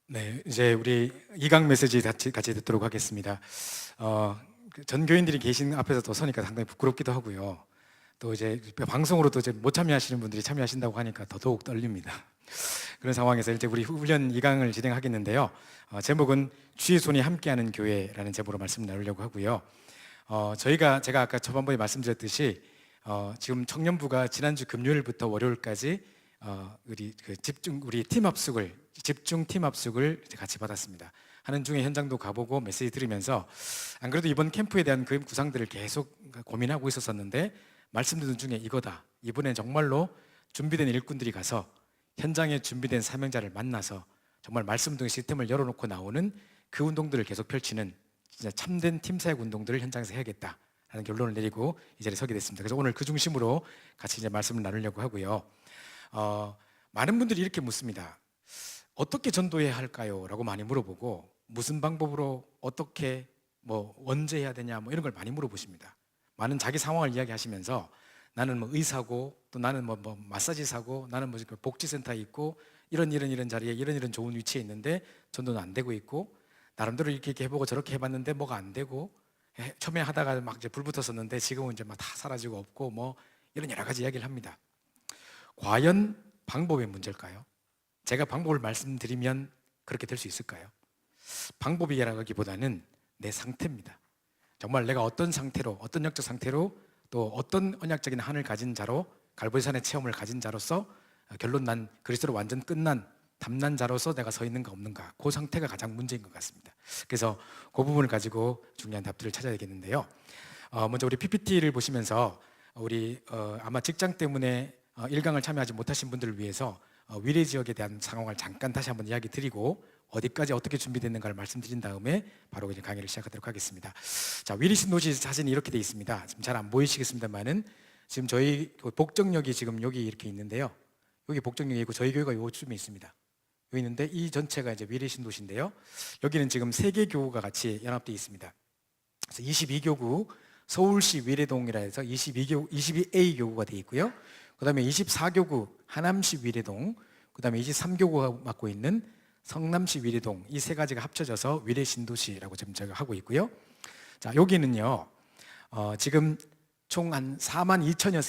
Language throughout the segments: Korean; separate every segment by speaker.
Speaker 1: 네, 이제 우리 이강 메시지 같이 듣도록 하겠습니다. 전 교인들이 계신 앞에서 또 서니까 상당히 부끄럽기도 하고요. 또 이제 방송으로도 이제 못 참여하시는 분들이 참여하신다고 하니까 더더욱 떨립니다. 그런 상황에서 이제 우리 훈련 2강을 진행하겠는데요. 제목은 주의 손이 함께하는 교회라는 제목으로 말씀 나누려고 하고요. 제가 아까 초반부에 말씀드렸듯이 지금 청년부가 지난주 금요일부터 월요일까지 우리 집중 팀 합숙을 같이 받았습니다. 하는 중에 현장도 가보고 메시지 들으면서 안 그래도 이번 캠프에 대한 그 구상들을 계속 고민하고 있었었는데 말씀 듣는 중에 이거다. 이번엔 정말로 준비된 일꾼들이 가서 현장에 준비된 사명자를 만나서 정말 말씀 등 시스템을 열어놓고 나오는 그 운동들을 계속 펼치는 진짜 참된 팀사역 운동들을 현장에서 해야겠다 하는 결론을 내리고 이 자리에 서게 됐습니다. 그래서 오늘 그 중심으로 같이 이제 말씀을 나누려고 하고요. 많은 분들이 이렇게 묻습니다. 어떻게 전도해야 할까요? 라고 많이 물어보고 무슨 방법으로 어떻게 언제 해야 되냐 이런 걸 많이 물어보십니다. 많은 자기 상황을 이야기하시면서 나는 의사고 또 나는 마사지사고 나는 복지센터에 있고 이런 자리에 이런 좋은 위치에 있는데 전도는 안 되고 있고 나름대로 이렇게 해보고 저렇게 해봤는데 뭐가 안 되고 처음에 하다가 막 이제 불 붙었었는데 지금은 이제 막 다 사라지고 없고 이런 여러 가지 이야기를 합니다. 과연 방법의 문제일까요? 제가 방법을 말씀드리면 그렇게 될 수 있을까요? 방법이라기보다는 내 상태입니다. 정말 내가 어떤 상태로, 어떤 영적 상태로 또 어떤 언약적인 한을 가진 자로 갈보리산의 체험을 가진 자로서 결론 난 그리스도로 완전 끝난 담난 자로서 내가 서 있는가 없는가 그 상태가 가장 문제인 것 같습니다. 그래서 그 부분을 가지고 중요한 답들을 찾아야 되겠는데요. 먼저 우리 PPT를 보시면서 우리 아마 직장 때문에 1강을 참여하지 못하신 분들을 위해서 위례 지역에 대한 상황을 잠깐 다시 한번 이야기 드리고 어디까지 어떻게 준비됐는가를 말씀드린 다음에 바로 이제 강의를 시작하도록 하겠습니다. 자, 위례 신도시 사진이 이렇게 되어 있습니다. 지금 잘 안 보이시겠습니다만은 지금 저희 복정역이 지금 여기 이렇게 있는데요. 여기 복정역이 있고 저희 교회가 요쯤에 있습니다. 여기 있는데 이 전체가 이제 위례 신도시인데요. 여기는 지금 3개 교구가 같이 연합되어 있습니다. 그래서 22교구 서울시 위례동이라 해서 22A 교구가 되어 있고요. 그 다음에 24교구 하남시 위례동, 그 다음에 23교구가 맡고 있는 성남시 위례동 이 세 가지가 합쳐져서 위례 신도시라고 지금 제가 하고 있고요. 자, 여기는요 지금 총 한 4만 2천여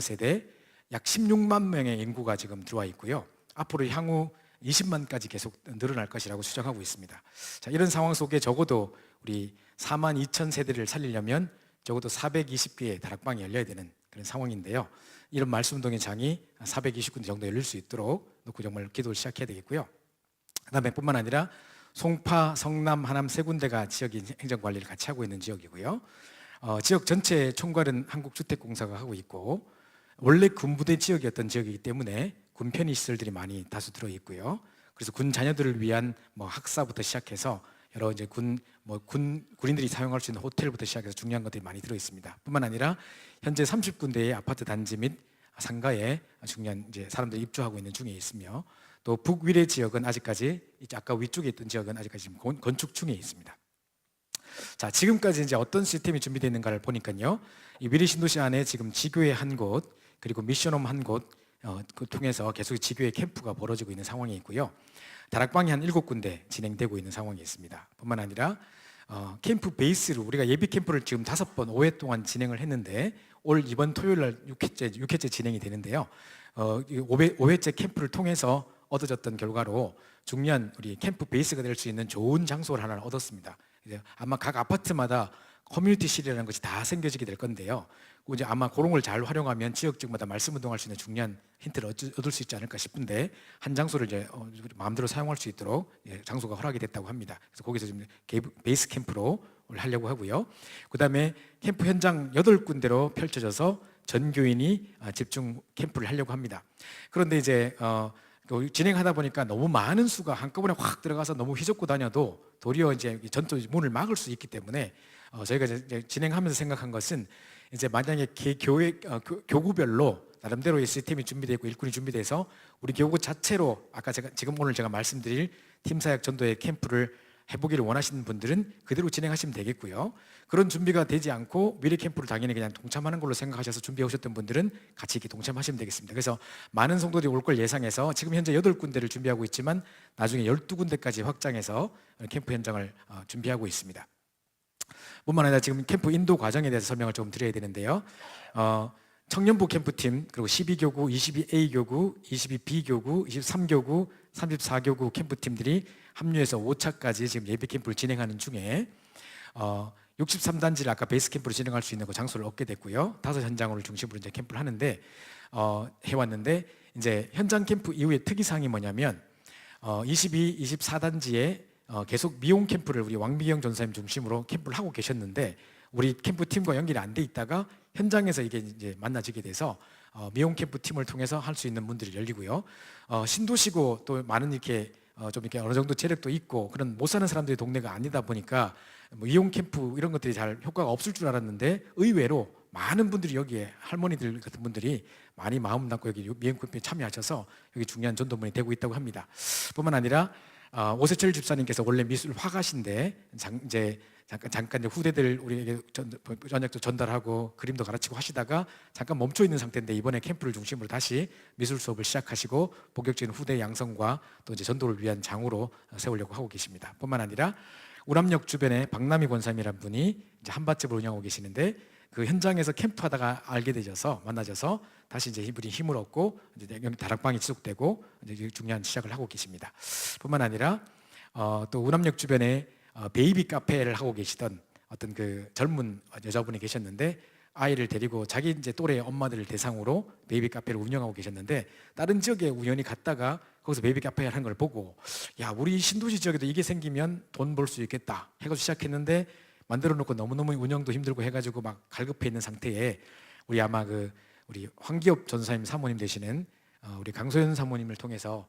Speaker 1: 세대 약 16만 명의 인구가 지금 들어와 있고요. 앞으로 향후 20만까지 계속 늘어날 것이라고 추정하고 있습니다. 자, 이런 상황 속에 적어도 우리 4만 2천 세대를 살리려면 적어도 420개의 다락방이 열려야 되는 그런 상황인데요. 이런 말씀운동의 장이 420군데 정도 열릴 수 있도록 놓고 정말 기도를 시작해야 되겠고요. 그 다음에 뿐만 아니라 송파, 성남, 하남 3군데가 지역인 행정관리를 같이 하고 있는 지역이고요. 지역 전체 총괄은 한국주택공사가 하고 있고 원래 군부대 지역이었던 지역이기 때문에 군 편의시설들이 많이 다수 들어있고요. 그래서 군 자녀들을 위한 학사부터 시작해서 여러 이제 군인들이 사용할 수 있는 호텔부터 시작해서 중요한 것들이 많이 들어있습니다. 뿐만 아니라 현재 30군데의 아파트 단지 및 상가에 중요한 이제 사람들이 입주하고 있는 중에 있으며 또 북위례 지역은 아직까지 아까 위쪽에 있던 지역은 아직까지 지금 건축 중에 있습니다. 자, 지금까지 이제 어떤 시스템이 준비되어 있는가를 보니까요. 이 위례 신도시 안에 지금 지교회 한 곳 그리고 미션홈 한 곳 통해서 계속 지교회 캠프가 벌어지고 있는 상황이 있고요. 다락방이 한 7군데 진행되고 있는 상황이 있습니다. 뿐만 아니라 캠프 베이스로 우리가 예비 캠프를 지금 5번 5회 동안 진행을 했는데 이번 토요일 날 6회째 진행이 되는데요. 5회째 캠프를 통해서 얻어졌던 결과로 중요한 우리 캠프 베이스가 될 수 있는 좋은 장소를 하나 얻었습니다. 이제 아마 각 아파트마다 커뮤니티실이라는 것이 다 생겨지게 될 건데요. 이제 아마 그런 걸 잘 활용하면 지역마다 말씀 운동할 수 있는 중요한 힌트를 얻을 수 있지 않을까 싶은데 한 장소를 이제 마음대로 사용할 수 있도록 장소가 허락이 됐다고 합니다. 그래서 거기서 지금 베이스 캠프로 하려고 하고요. 그 다음에 캠프 현장 8군데로 펼쳐져서 전교인이 집중 캠프를 하려고 합니다. 그런데 이제 진행하다 보니까 너무 많은 수가 한꺼번에 확 들어가서 너무 휘젓고 다녀도 도리어 이제 전도 문을 막을 수 있기 때문에 저희가 이제 진행하면서 생각한 것은 이제 만약에 교구별로 나름대로의 시스템이 준비되어 있고 일꾼이 준비돼서 우리 교구 자체로 아까 오늘 제가 말씀드릴 팀사역 전도의 캠프를 해보기를 원하시는 분들은 그대로 진행하시면 되겠고요. 그런 준비가 되지 않고 미래 캠프를 당연히 그냥 동참하는 걸로 생각하셔서 준비해 오셨던 분들은 같이 이렇게 동참하시면 되겠습니다. 그래서 많은 성도들이 올 걸 예상해서 지금 현재 8군데를 준비하고 있지만 나중에 12군데까지 확장해서 캠프 현장을 준비하고 있습니다. 뿐만 아니라 지금 캠프 인도 과정에 대해서 설명을 좀 드려야 되는데요. 청년부 캠프팀, 그리고 12교구, 22A교구, 22B교구, 23교구, 34교구 캠프팀들이 합류해서 5차까지 지금 예비 캠프를 진행하는 중에 63단지를 아까 베이스 캠프로 진행할 수 있는 그 장소를 얻게 됐고요. 5현장을 중심으로 이제 캠프를 하는데 해왔는데 이제 현장 캠프 이후에 특이사항이 뭐냐면 22, 24단지에 계속 미용 캠프를 우리 왕미경 전사님 중심으로 캠프를 하고 계셨는데 우리 캠프 팀과 연결이 안 돼 있다가 현장에서 이게 이제 만나지게 돼서 미용 캠프 팀을 통해서 할 수 있는 문들이 열리고요. 신도시고 또 많은 이렇게 좀 이렇게 어느 정도 재력도 있고 그런 못 사는 사람들의 동네가 아니다 보니까 뭐 이용 캠프 이런 것들이 잘 효과가 없을 줄 알았는데 의외로 많은 분들이 여기에 할머니들 같은 분들이 많이 마음 담고 여기 미용 캠프에 참여하셔서 여기 중요한 전도문이 되고 있다고 합니다. 뿐만 아니라 오세철 집사님께서 원래 미술 화가신데 이제 잠깐 이제 후대들 우리에게 전략도 전달하고 그림도 가르치고 하시다가 잠깐 멈춰 있는 상태인데 이번에 캠프를 중심으로 다시 미술 수업을 시작하시고 본격적인 후대 양성과 또 이제 전도를 위한 장으로 세우려고 하고 계십니다. 뿐만 아니라 우람역 주변에 박남희 권사님이란 분이 이제 한밭집을 운영하고 계시는데 그 현장에서 캠프하다가 알게 되셔서 만나셔서 다시 이제 이분이 힘을 얻고 이제 다락방이 지속되고 이제 중요한 시작을 하고 계십니다. 뿐만 아니라 또 우남역 주변에 베이비 카페를 하고 계시던 어떤 그 젊은 여자분이 계셨는데 아이를 데리고 자기 이제 또래 엄마들을 대상으로 베이비 카페를 운영하고 계셨는데 다른 지역에 우연히 갔다가 거기서 베이비 카페를 하는 걸 보고 야 우리 신도시 지역에도 이게 생기면 돈 벌 수 있겠다 해가지고 시작했는데 만들어 놓고 너무너무 운영도 힘들고 해가지고 막 갈급해 있는 상태에 우리 아마 우리 황기업 전사님 사모님 되시는 우리 강소연 사모님을 통해서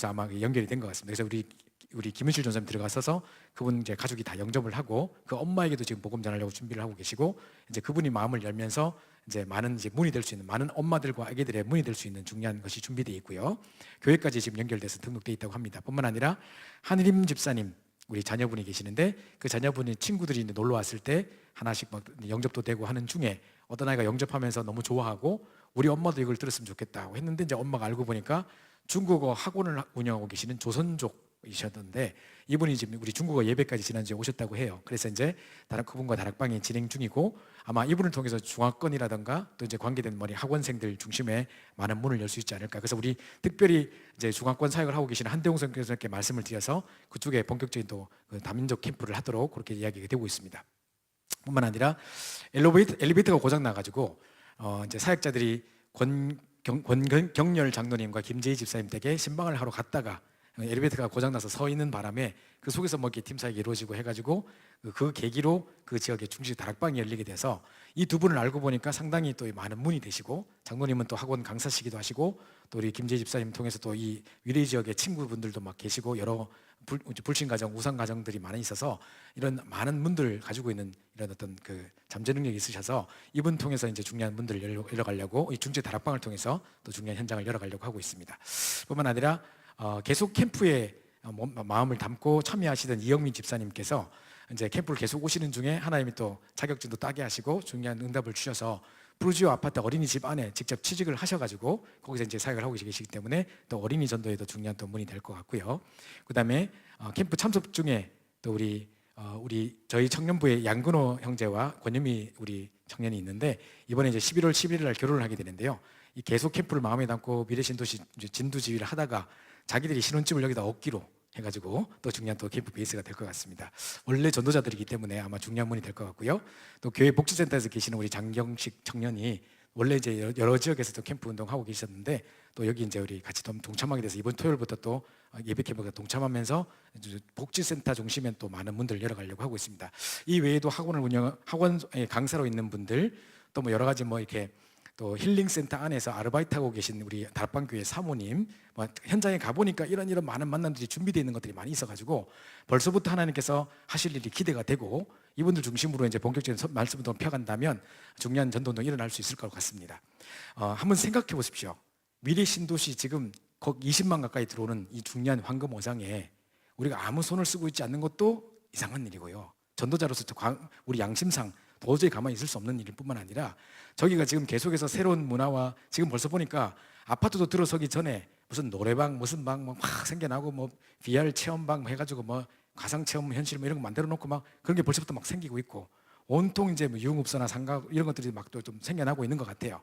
Speaker 1: 아마 연결이 된 것 같습니다. 그래서 우리 김은실 전사님 들어가서서 그분 이제 가족이 다 영접을 하고 그 엄마에게도 지금 복음 전하려고 준비를 하고 계시고 이제 그분이 마음을 열면서 이제 많은 이제 문이 될 수 있는 많은 엄마들과 아기들의 문이 될 수 있는 중요한 것이 준비되어 있고요. 교회까지 지금 연결돼서 등록되어 있다고 합니다. 뿐만 아니라 한림 집사님 우리 자녀분이 계시는데 그 자녀분이 친구들이 이제 놀러 왔을 때 하나씩 막 영접도 되고 하는 중에 어떤 아이가 영접하면서 너무 좋아하고 우리 엄마도 이걸 들었으면 좋겠다고 했는데 이제 엄마가 알고 보니까 중국어 학원을 운영하고 계시는 조선족이셨는데 이분이 지금 우리 중국어 예배까지 지난주에 오셨다고 해요. 그래서 이제 그분과 다락방이 진행 중이고 아마 이분을 통해서 중화권이라든가 또 이제 관계된 학원생들 중심에 많은 문을 열 수 있지 않을까. 그래서 우리 특별히 이제 중화권 사역을 하고 계시는 한대웅 선교사님께 말씀을 드려서 그쪽에 본격적인 또 다민족 캠프를 하도록 그렇게 이야기가 되고 있습니다. 뿐만 아니라 엘리베이터가 고장 나가지고 이제 사역자들이 권경렬 장로님과 김재희 집사님 댁에 신방을 하러 갔다가 엘리베이터가 고장나서 서 있는 바람에 그 속에서 뭐 이렇게 팀 사역이 이루어지고 해가지고 그 계기로 그 지역에 중시 다락방이 열리게 돼서 이 두 분을 알고 보니까 상당히 또 많은 문이 되시고 장로님은 또 학원 강사시기도 하시고 또 우리 김재희 집사님 통해서 또 이 위례 지역의 친구분들도 막 계시고 여러 불신 가정, 우상 가정들이 많이 있어서 이런 많은 문들을 가지고 있는 이런 어떤 그 잠재 능력이 있으셔서 이분 통해서 이제 중요한 문들을 열어가려고 이 중재 다락방을 통해서 또 중요한 현장을 열어가려고 하고 있습니다. 뿐만 아니라 계속 캠프에 마음을 담고 참여하시던 이영민 집사님께서 이제 캠프를 계속 오시는 중에 하나님이 또 자격증도 따게 하시고 중요한 응답을 주셔서 프루지오 아파트 어린이집 안에 직접 취직을 하셔가지고 거기서 이제 사역을 하고 계시기 때문에 또 어린이 전도에도 중요한 또 문이 될 것 같고요. 그다음에 캠프 참석 중에 또 우리 저희 청년부의 양근호 형제와 권유미 우리 청년이 있는데 이번에 이제 11월 11일 날 결혼을 하게 되는데요. 이 계속 캠프를 마음에 담고 미래신도시 진두지휘를 하다가 자기들이 신혼집을 여기다 얻기로 해가지고 또 중요한 또 캠프 베이스가 될 것 같습니다. 원래 전도자들이기 때문에 아마 중요한 분이 될 것 같고요. 또 교회 복지센터에서 계시는 우리 장경식 청년이 원래 이제 여러 지역에서도 캠프 운동하고 계셨는데 또 여기 이제 우리 같이 동참하게 돼서 이번 토요일부터 또 예배 캠프가 동참하면서 복지센터 중심에 또 많은 문들을 열어가려고 하고 있습니다. 이 외에도 학원 강사로 있는 분들 또 뭐 여러 가지 뭐 이렇게 또 힐링센터 안에서 아르바이트하고 계신 우리 다락방교회 사모님 현장에 가보니까 이런 많은 만남들이 준비되어 있는 것들이 많이 있어가지고 벌써부터 하나님께서 하실 일이 기대가 되고 이분들 중심으로 이제 본격적인 말씀운동을 펴간다면 중요한 전도운동이 일어날 수 있을 것 같습니다. 한번 생각해 보십시오. 미래 신도시 지금 20만 가까이 들어오는 이 중요한 황금 오장에 우리가 아무 손을 쓰고 있지 않는 것도 이상한 일이고요. 전도자로서 우리 양심상 도저히 가만히 있을 수 없는 일일 뿐만 아니라 저기가 지금 계속해서 새로운 문화와 지금 벌써 보니까 아파트도 들어서기 전에 무슨 노래방 무슨 방 막 생겨나고 뭐 VR 체험방 뭐 해가지고 뭐 가상 체험 현실 뭐 이런 거 만들어 놓고 막 그런 게 벌써부터 막 생기고 있고 온통 이제 뭐 유흥업소나 상가 이런 것들이 막 또 좀 생겨나고 있는 것 같아요.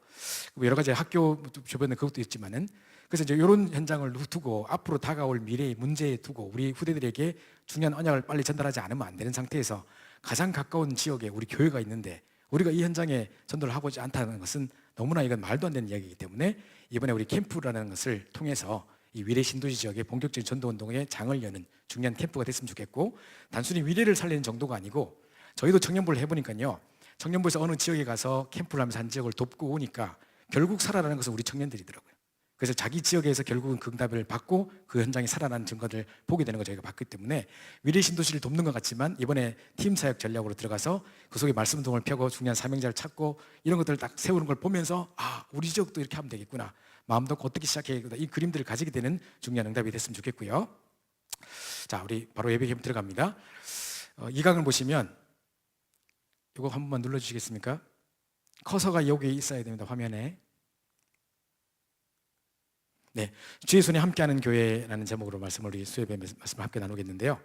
Speaker 1: 여러 가지 학교 주변에 그것도 있지만은 그래서 이제 이런 현장을 두고 앞으로 다가올 미래의 문제에 두고 우리 후대들에게 중요한 언약을 빨리 전달하지 않으면 안 되는 상태에서 가장 가까운 지역에 우리 교회가 있는데 우리가 이 현장에 전도를 하고자 않다는 것은 너무나 이건 말도 안 되는 이야기이기 때문에 이번에 우리 캠프라는 것을 통해서 이 위례 신도시 지역의 본격적인 전도 운동의 장을 여는 중요한 캠프가 됐으면 좋겠고 단순히 위례를 살리는 정도가 아니고 저희도 청년부를 해보니까요 청년부에서 어느 지역에 가서 캠프를 하면서 한 지역을 돕고 오니까 결국 살아나는 것은 우리 청년들이더라고요. 그래서 자기 지역에서 결국은 그 응답을 받고 그 현장에 살아나는 증거들을 보게 되는 걸 저희가 봤기 때문에 위례 신도시를 돕는 것 같지만 이번에 팀 사역 전략으로 들어가서 그 속에 말씀 운동을 펴고 중요한 사명자를 찾고 이런 것들을 딱 세우는 걸 보면서 아 우리 지역도 이렇게 하면 되겠구나 마음도 어떻게 시작해야 되겠구나 이 그림들을 가지게 되는 중요한 응답이 됐으면 좋겠고요. 자 우리 바로 예배 캠프 들어갑니다. 이 강을 보시면 이거 한 번만 눌러주시겠습니까? 커서가 여기 있어야 됩니다. 화면에. 네, 주의 손에 함께하는 교회라는 제목으로 우리 수요예배 말씀을 함께 나누겠는데요.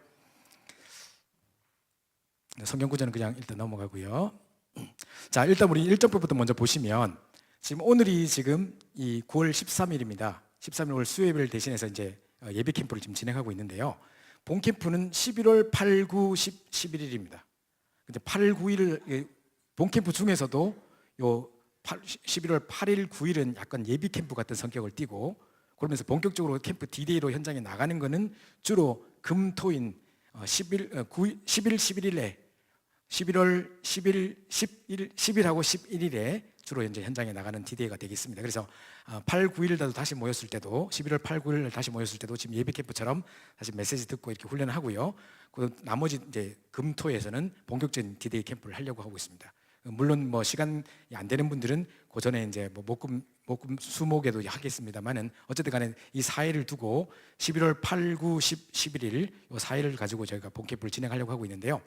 Speaker 1: 성경 구절은 그냥 일단 넘어가고요. 자, 일단 우리 1절부터 먼저 보시면 지금 오늘이 지금 이 9월 13일입니다. 13일 오늘 수요예배를 대신해서 이제 예배 캠프를 지금 진행하고 있는데요. 본 캠프는 11월 8, 9, 10, 11일입니다. 이제 8일, 9일 본 캠프 중에서도 요 11월 8일, 9일은 약간 예비 캠프 같은 성격을 띠고 그러면서 본격적으로 캠프 D-Day로 현장에 나가는 거는 주로 금, 토인 11, 11일에 11월 10일, 10일하고 11일에 주로 이제 현장에 나가는 D-Day가 되겠습니다. 그래서 8, 9일 다시 모였을 때도 11월 8, 9일 다시 모였을 때도 지금 예배 캠프처럼 다시 메시지 듣고 이렇게 훈련을 하고요. 그 나머지 이제 금, 토에서는 본격적인 D-Day 캠프를 하려고 하고 있습니다. 물론 뭐 시간이 안 되는 분들은 그 전에 이제 뭐 목금 수목에도 하겠습니다만은 어쨌든 간에 이 4일을 두고 11월 8, 9, 10, 11일 이 4일을 가지고 저희가 본 캠프를 진행하려고 하고 있는데요.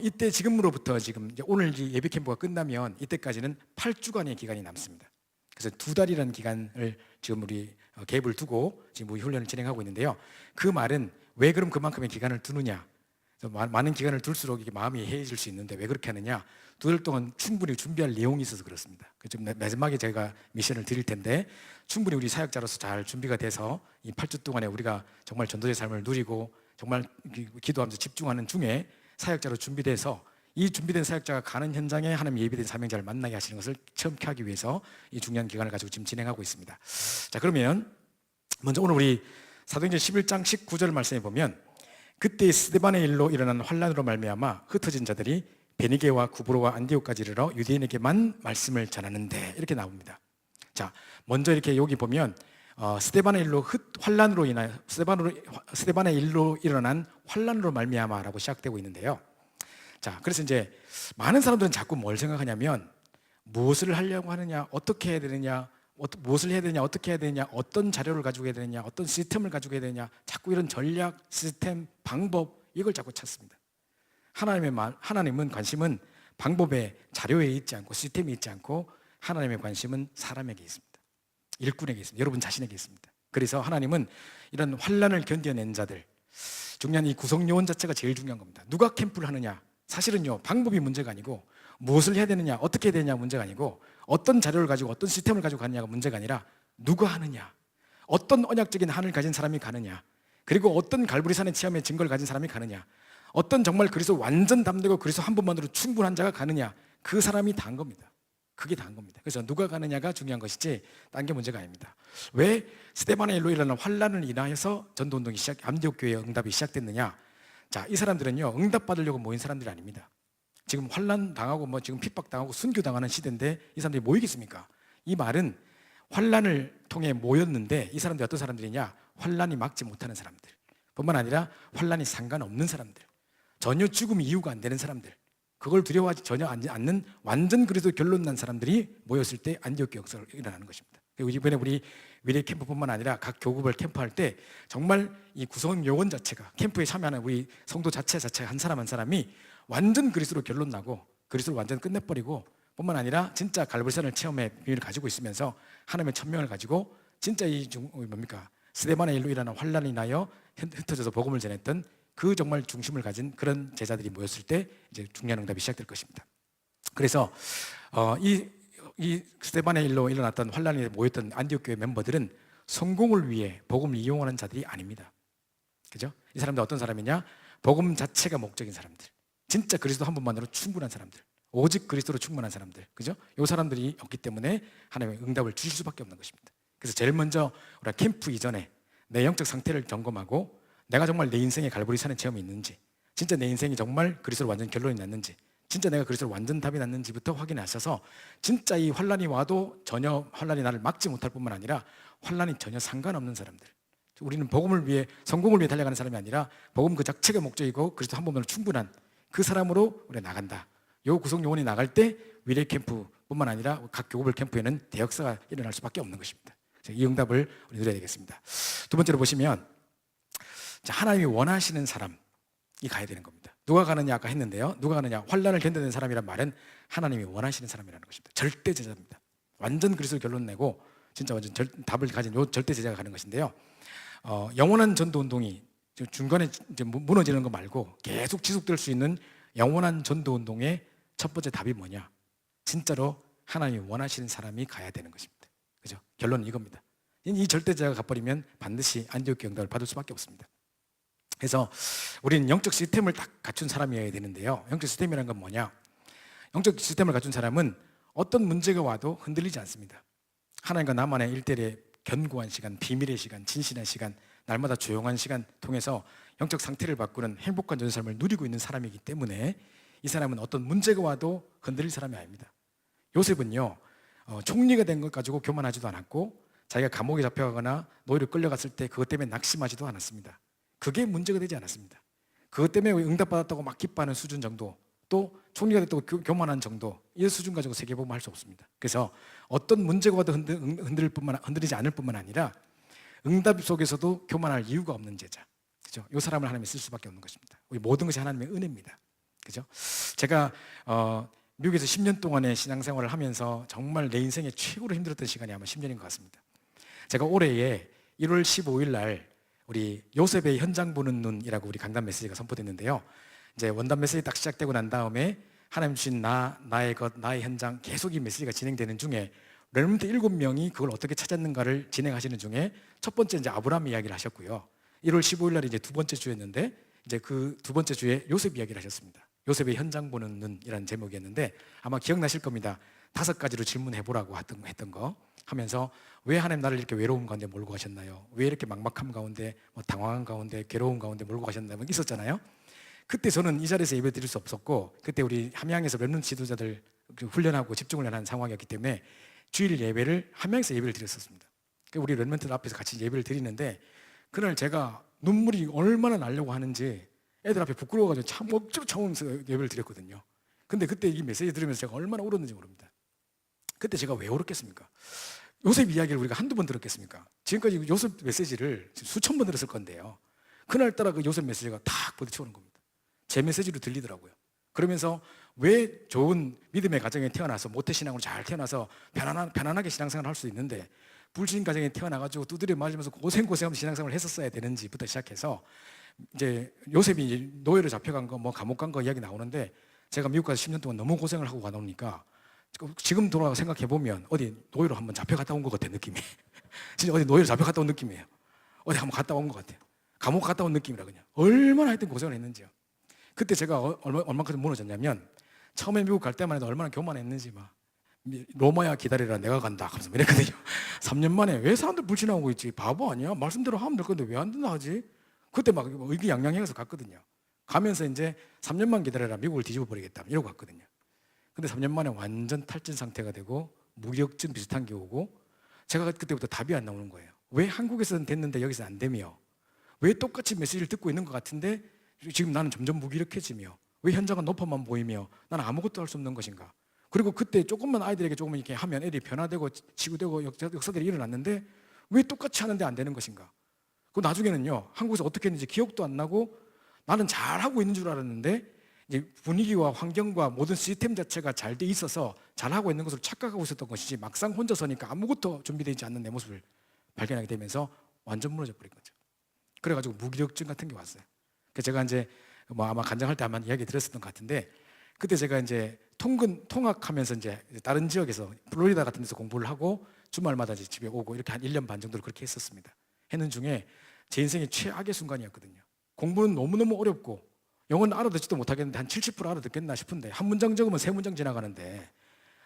Speaker 1: 이때 지금으로부터 지금 이제 오늘 이 예배 캠프가 끝나면 이때까지는 8주간의 기간이 남습니다. 그래서 2달이라는 기간을 지금 우리 갭을 두고 지금 우리 훈련을 진행하고 있는데요. 그 말은 왜 그럼 그만큼의 기간을 두느냐? 많은 기간을 둘수록 이게 마음이 해해질 수 있는데 왜 그렇게 하느냐? 2달 동안 충분히 준비할 내용이 있어서 그렇습니다. 좀 마지막에 제가 미션을 드릴 텐데 충분히 우리 사역자로서 잘 준비가 돼서 이 8주 동안에 우리가 정말 전도의 삶을 누리고 정말 기도하면서 집중하는 중에 사역자로 준비돼서 이 준비된 사역자가 가는 현장에 하나님 예비된 사명자를 만나게 하시는 것을 체험케 하기 위해서 이 중요한 기간을 가지고 지금 진행하고 있습니다. 자, 그러면 먼저 오늘 우리 사도행전 11장 19절을 말씀해 보면 그때 스데반의 일로 일어난 환란으로 말미암아 흩어진 자들이 베니게와 구브로와 안디옥까지 이르러 유대인에게만 말씀을 전하는데 이렇게 나옵니다. 자, 먼저 이렇게 여기 보면 스데반의 일로 환란으로 인하여 스데반의 일로 일어난 환란으로 말미암아라고 시작되고 있는데요. 자, 그래서 이제 많은 사람들은 자꾸 뭘 생각하냐면 무엇을 하려고 하느냐, 어떻게 해야 되느냐, 무엇을 해야 되냐, 어떻게 해야 되냐, 어떤 자료를 가지고 해야 되느냐, 어떤 시스템을 가지고 해야 되냐, 자꾸 이런 전략, 시스템, 방법 이걸 자꾸 찾습니다. 하나님은 관심은 방법에 자료에 있지 않고 시스템이 있지 않고 하나님의 관심은 사람에게 있습니다. 일꾼에게 있습니다. 여러분 자신에게 있습니다. 그래서 하나님은 이런 환란을 견뎌낸 자들, 중요한 이 구성 요원 자체가 제일 중요한 겁니다. 누가 캠프를 하느냐, 사실은요 방법이 문제가 아니고 무엇을 해야 되느냐, 어떻게 해야 되느냐 문제가 아니고 어떤 자료를 가지고 어떤 시스템을 가지고 가느냐가 문제가 아니라 누가 하느냐, 어떤 언약적인 한을 가진 사람이 가느냐, 그리고 어떤 갈보리산의 체험의 증거를 가진 사람이 가느냐, 어떤 정말 그래서 완전 담대고 그래서 한 번만으로 충분한 자가 가느냐, 그 사람이 다 한 겁니다. 그게 다 한 겁니다. 그래서 누가 가느냐가 중요한 것이지 딴 게 문제가 아닙니다. 왜 스데반의 일로 일어난 환란을 인하여서 전도운동이 안디옥 교회의 응답이 시작됐느냐? 자, 이 사람들은요 응답받으려고 모인 사람들이 아닙니다. 지금 환란 당하고 뭐 지금 핍박 당하고 순교 당하는 시대인데 이 사람들이 모이겠습니까? 이 말은 환란을 통해 모였는데 이 사람들이 어떤 사람들이냐? 환란이 막지 못하는 사람들, 뿐만 아니라 환란이 상관없는 사람들, 전혀 죽음 이유가 안 되는 사람들, 그걸 두려워하지 전혀 않는 완전 그래도 결론 난 사람들이 모였을 때 안디옥 교회 역사가 일어나는 것입니다. 그리고 이번에 우리 미래 캠프뿐만 아니라 각 교구별 캠프할 때 정말 이 구성 요원 자체가, 캠프에 참여하는 우리 성도 자체가 한 사람 한 사람이 완전 그리스도로 결론 나고 그리스도를 완전 끝내버리고, 뿐만 아니라 진짜 갈보리산을 체험의 비밀을 가지고 있으면서 하나님의 천명을 가지고 진짜 뭡니까, 스데반의 일로 일어난 환란이 나여 흩어져서 복음을 전했던 그 정말 중심을 가진 그런 제자들이 모였을 때 이제 중요한 응답이 시작될 것입니다. 그래서 이 스데반의 일로 일어났던 환란에 모였던 안디옥 교회 멤버들은 성공을 위해 복음을 이용하는 자들이 아닙니다. 그죠? 이 사람들 어떤 사람이냐? 복음 자체가 목적인 사람들, 진짜 그리스도 한 분만으로 충분한 사람들, 오직 그리스도로 충분한 사람들, 그죠? 이 사람들이 없기 때문에 하나님의 응답을 주실 수밖에 없는 것입니다. 그래서 제일 먼저 우리가 캠프 이전에 내 영적 상태를 점검하고, 내가 정말 내 인생에 갈보리산의 체험이 있는지, 진짜 내 인생이 정말 그리스도로 완전 결론이 났는지, 진짜 내가 그리스도로 완전 답이 났는지부터 확인하셔서 진짜 이 환란이 와도 전혀 환란이 나를 막지 못할 뿐만 아니라 환란이 전혀 상관없는 사람들, 우리는 복음을 위해, 성공을 위해 달려가는 사람이 아니라 복음 그 자체가 목적이고 그리스도 한 번으로 충분한 그 사람으로 우리가 나간다. 요 구성 요원이 나갈 때 위례 캠프뿐만 아니라 각 교구별 캠프에는 대역사가 일어날 수밖에 없는 것입니다. 이 응답을 우리 누려야 되겠습니다. 두 번째로 보시면, 하나님이 원하시는 사람이 가야 되는 겁니다. 누가 가느냐 아까 했는데요. 누가 가느냐, 환란을 견뎌낸 사람이란 말은 하나님이 원하시는 사람이라는 것입니다. 절대 제자입니다. 완전 그리스도 결론 내고 진짜 완전 답을 가진 요 절대 제자가 가는 것인데요. 영원한 전도 운동이 중간에 이제 무너지는 거 말고 계속 지속될 수 있는 영원한 전도 운동의 첫 번째 답이 뭐냐? 진짜로 하나님이 원하시는 사람이 가야 되는 것입니다. 그죠? 결론은 이겁니다. 이 절대자가 가버리면 반드시 안디옥 교회 응답을 받을 수밖에 없습니다. 그래서 우리는 영적 시스템을 딱 갖춘 사람이어야 되는데요. 영적 시스템이라는 건 뭐냐? 영적 시스템을 갖춘 사람은 어떤 문제가 와도 흔들리지 않습니다. 하나님과 나만의 일대일의 견고한 시간, 비밀의 시간, 진실한 시간, 날마다 조용한 시간 통해서 영적 상태를 바꾸는 행복한 전 삶을 누리고 있는 사람이기 때문에 이 사람은 어떤 문제가 와도 흔들릴 사람이 아닙니다. 요셉은요, 총리가 된 것 가지고 교만하지도 않았고, 자기가 감옥에 잡혀가거나 노예로 끌려갔을 때 그것 때문에 낙심하지도 않았습니다. 그게 문제가 되지 않았습니다. 그것 때문에 응답받았다고 막 기뻐하는 수준 정도, 또 총리가 됐다고 교만한 정도, 이 수준 가지고 세계보면 할 수 없습니다. 그래서 어떤 문제가 와도 흔들리지 않을 뿐만 아니라 응답 속에서도 교만할 이유가 없는 제자, 그죠? 이 사람을 하나님이 쓸 수밖에 없는 것입니다. 우리 모든 것이 하나님의 은혜입니다. 그죠? 제가 미국에서 10년 동안의 신앙생활을 하면서 정말 내 인생에 최고로 힘들었던 시간이 아마 10년인 것 같습니다. 제가 올해에 1월 15일 날 우리 요셉의 현장 보는 눈이라고 우리 강단 메시지가 선포됐는데요. 이제 원단 메시지 딱 시작되고 난 다음에 하나님 주신 나의 것, 나의 현장, 계속 이 메시지가 진행되는 중에 렘넌트 7명이 그걸 어떻게 찾았는가를 진행하시는 중에 첫 번째 이제 아브라함 이야기를 하셨고요. 1월 15일 날이 이제 두 번째 주였는데, 이제 그 두 번째 주에 요셉 이야기를 하셨습니다. 요셉의 현장 보는 눈이라는 제목이었는데 아마 기억나실 겁니다. 5가지로 질문해 보라고 했던 거 하면서, 왜 하나님 나를 이렇게 외로움 가운데 몰고 가셨나요? 왜 이렇게 막막함 가운데, 당황한 가운데, 괴로움 가운데 몰고 가셨나요? 있었잖아요. 그때 저는 이 자리에서 예배 드릴 수 없었고, 그때 우리 함양에서 렘넌트 지도자들 훈련하고 집중훈련하는 상황이었기 때문에 주일 예배를 함양에서 예배를 드렸었습니다. 우리 렘넌트 앞에서 같이 예배를 드리는데, 그날 제가 눈물이 얼마나 나려고 하는지 애들 앞에 부끄러워가지고 참 억지로 참으면서 예배를 드렸거든요. 근데 그때 이 메시지 들으면서 제가 얼마나 울었는지 모릅니다. 그때 제가 왜 울었겠습니까? 요셉 이야기를 우리가 한두 번 들었겠습니까? 지금까지 요셉 메시지를 수천 번 들었을 건데요. 그날따라 그 요셉 메시지가 탁 부딪혀오는 겁니다. 제 메시지로 들리더라고요. 그러면서 왜 좋은 믿음의 가정에 태어나서 모태신앙으로 잘 태어나서 편안하게 신앙생활을 할 수 있는데 불신 가정에 태어나가지고 두드려 맞으면서 고생하면서 신앙생활을 했었어야 되는지부터 시작해서, 이제 요셉이 노예로 잡혀간 거, 뭐 감옥 간 거 이야기 나오는데, 제가 미국 가서 10년 동안 너무 고생을 하고 가놓으니까 지금 돌아가 생각해 보면 어디 노예로 한번 잡혀갔다 온 것 같아요, 느낌이. 진짜 어디 노예로 잡혀갔다 온 느낌이에요. 어디 한번 갔다 온 것 같아요. 감옥 갔다 온 느낌이라 그냥. 얼마나 하여튼 고생을 했는지요. 그때 제가 얼마까지 무너졌냐면, 처음에 미국 갈 때만 해도 얼마나 교만했는지, 막 로마야 기다리라 내가 간다 하면서 이랬거든요. 3년 만에 왜 사람들 불신하고 있지? 바보 아니야? 말씀대로 하면 될 건데 왜 안 된다 하지? 그때 막 의기양양해서 갔거든요. 가면서 이제 3년만 기다려라, 미국을 뒤집어 버리겠다 이러고 갔거든요. 근데 3년 만에 완전 탈진 상태가 되고 무기력증 비슷한 게 오고, 제가 그때부터 답이 안 나오는 거예요. 왜 한국에서는 됐는데 여기서 안 되며, 왜 똑같이 메시지를 듣고 있는 것 같은데 지금 나는 점점 무기력해지며, 왜 현장은 높아만 보이며 나는 아무것도 할 수 없는 것인가? 그리고 그때 조금만 아이들에게 조금 이렇게 하면 애들이 변화되고 치유되고 역사들이 일어났는데 왜 똑같이 하는데 안 되는 것인가? 그 나중에는요, 한국에서 어떻게 했는지 기억도 안 나고 나는 잘하고 있는 줄 알았는데 이제 분위기와 환경과 모든 시스템 자체가 잘 돼 있어서 잘하고 있는 것으로 착각하고 있었던 것이지 막상 혼자 서니까 아무것도 준비되지 않는 내 모습을 발견하게 되면서 완전 무너져 버린 거죠. 그래가지고 무기력증 같은 게 왔어요. 그래서 제가 이제 뭐 아마 간증할 때 한번 이야기 들었었던 것 같은데 그때 제가 이제 통학하면서 이제 다른 지역에서 플로리다 같은 데서 공부를 하고 주말마다 이제 집에 오고 이렇게 한 1년 반 정도를 그렇게 했었습니다. 했는 중에 제 인생의 최악의 순간이었거든요. 공부는 너무너무 어렵고 영어는 알아듣지도 못하겠는데 한 70% 알아듣겠나 싶은데 한 문장 적으면 3문장 지나가는데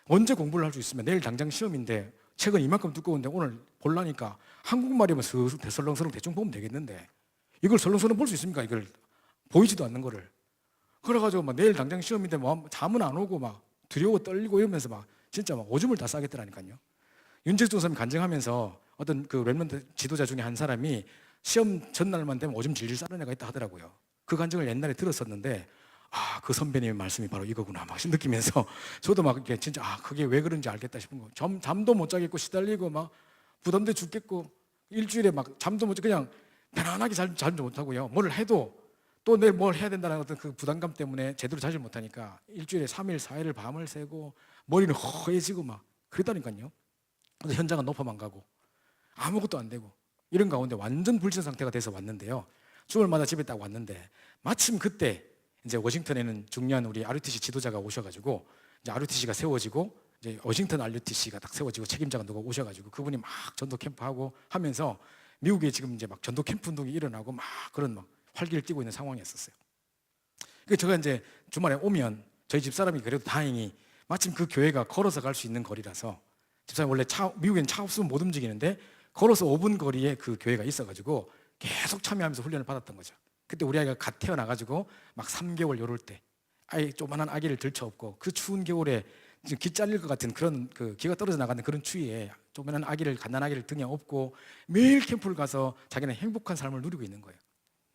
Speaker 1: 언제 공부를 할 수 있으면 내일 당장 시험인데 책은 이만큼 두꺼운데 오늘 보려니까 한국말이면 설렁설렁 대충 보면 되겠는데 이걸 설렁설렁 볼 수 있습니까? 이걸 보이지도 않는 거를. 그래가지고 막 내일 당장 시험인데 뭐 잠은 안 오고 막 두려워 떨리고 이러면서 막 진짜 막 오줌을 다 싸겠더라니까요. 윤재수 선생님 간증하면서 어떤 그 랩런트 지도자 중에 한 사람이 시험 전날만 되면 오줌 질질 싸는 애가 있다 하더라고요. 그 간증을 옛날에 들었었는데 아, 그 선배님의 말씀이 바로 이거구나 막 느끼면서 저도 막 이렇게 진짜 아, 그게 왜 그런지 알겠다 싶은 거. 잠도 못 자겠고 시달리고 막 부담돼 죽겠고 일주일에 막 잠도 못 자 그냥 편안하게 잘도 못하고요. 뭘 해도 또 내일 뭘 해야 된다는 어떤 그 부담감 때문에 제대로 자질 못하니까 일주일에 3일, 4일을 밤을 새고 머리는 허해지고 막 그랬다니까요. 그래서 현장은 높아만 가고 아무것도 안 되고 이런 가운데 완전 불신 상태가 돼서 왔는데요. 주말마다 집에 딱 왔는데 마침 그때 이제 워싱턴에는 중요한 우리 RUTC 지도자가 오셔가지고 이제 RUTC가 세워지고 이제 워싱턴 RUTC가 딱 세워지고 책임자가 누가 오셔가지고 그분이 막 전도 캠프하고 하면서 미국에 지금 이제 막 전도 캠프 운동이 일어나고 막 그런 막 활기를 띠고 있는 상황이었었어요. 그래서 제가 이제 주말에 오면 저희 집사람이 그래도 다행히 마침 그 교회가 걸어서 갈 수 있는 거리라서 집사람이 원래 미국엔 차 없으면 못 움직이는데 걸어서 5분 거리에 그 교회가 있어가지고 계속 참여하면서 훈련을 받았던 거죠. 그때 우리 아이가 갓 태어나가지고 막 3개월 요럴 때 조만한 아기를 들쳐업고 그 추운 겨울에 기 잘릴 것 같은 그런 그 기가 떨어져 나가는 그런 추위에 조만한 갓난아기를 등에 업고 매일 캠프를 가서 자기는 행복한 삶을 누리고 있는 거예요.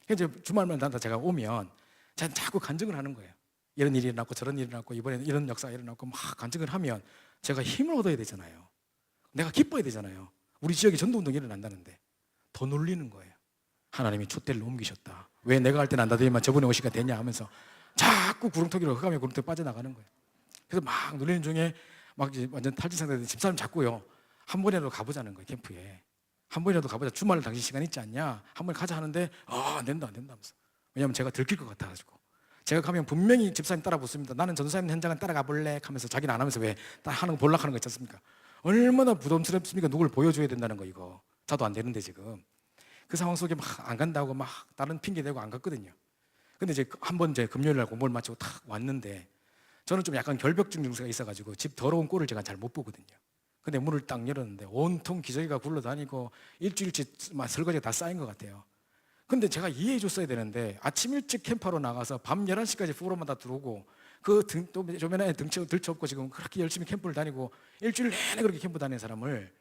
Speaker 1: 그래서 주말마다 제가 오면 저는 자꾸 간증을 하는 거예요. 이런 일이 일어났고 저런 일이 일어났고 이번에는 이런 역사가 일어났고 막 간증을 하면 제가 힘을 얻어야 되잖아요. 내가 기뻐야 되잖아요. 우리 지역에 전도운동이 일어난다는데 더 놀리는 거예요. 하나님이 촛대를 옮기셨다. 왜 내가 할 때는 안 다되지만 저번에 오시가 되냐 하면서 자꾸 구렁텅이로 흑암의 구렁텅이 빠져나가는 거예요. 그래서 막 놀리는 중에 막 이제 완전 탈진 상태된 집사람 잡고요. 한 번이라도 가보자는 거예요. 캠프에. 한 번이라도 가보자. 주말에 당신 시간 있지 않냐? 한 번 가자 하는데 안 된다 하면서. 왜냐하면 제가 들킬 것 같아가지고. 제가 가면 분명히 집사님 따라 붙습니다. 나는 전도사님 현장을 따라가 볼래? 하면서 자기는 안 하면서 왜 하는 거 볼락하는 거 있지 않습니까? 얼마나 부담스럽습니까? 누굴 보여줘야 된다는 거 이거. 저도 안 되는데 지금. 그 상황 속에 막 안 간다고 막 다른 핑계 대고 안 갔거든요. 근데 이제 한 번 이제 금요일 날 공부를 마치고 탁 왔는데 저는 좀 약간 결벽증 증세가 있어가지고 집 더러운 꼴을 제가 잘 못 보거든요. 근데 문을 딱 열었는데 온통 기저귀가 굴러다니고 일주일치 설거지가 다 쌓인 것 같아요. 근데 제가 이해해 줬어야 되는데 아침 일찍 캠프하러 나가서 밤 11시까지 프로마다 들어오고 그 조면에 들쳐업고 지금 그렇게 열심히 캠프를 다니고 일주일 내내 그렇게 캠프 다니는 사람을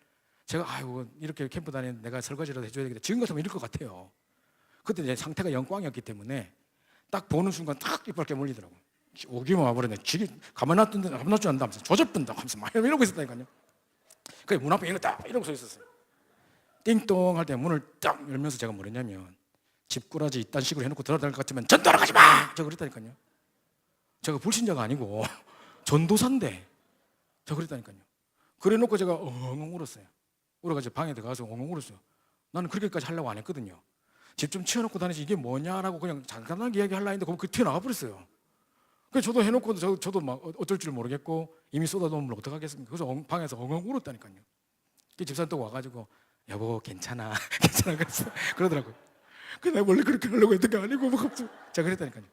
Speaker 1: 제가 아이고 이렇게 캠프 다니는 내가 설거지라도 해줘야 되겠다 지금 같으면 이럴 것 같아요. 그때 제 상태가 영광이었기 때문에 딱 보는 순간 딱 이빨 깨물리더라고요. 오기만 와버렸네. 지기 가만 놔둔다 하면서 조져본다 하면서 막 이러고 있었다니까요. 그래 문 앞에 딱 이러고 서 있었어요. 띵동 할 때 문을 딱 열면서 제가 뭐랬냐면 집꾸라지 이딴 식으로 해놓고 들어갈 것 같으면 전도하러 가지 마! 제가 그랬다니까요. 제가 불신자가 아니고 전도사인데 제가 그랬다니까요. 그래 놓고 제가 엉엉 울었어요. 울어가지고 방에 들어가서 엉엉 울었어요. 나는 그렇게까지 하려고 안 했거든요. 집 좀 치워놓고 다니지 이게 뭐냐라고 그냥 잠깐만 이야기하려고 했는데 그 튀어나가 버렸어요. 그래서 저도 해놓고 저도 막 어쩔 줄 모르겠고 이미 쏟아놓으면 어떡하겠습니까? 그래서 방에서 엉엉 울었다니까요. 그 집사람 또 와가지고 여보 괜찮아 괜찮아 그러더라고요. 내가 원래 그렇게 하려고 했던 게 아니고 뭐 갑자기 제가 그랬다니까요.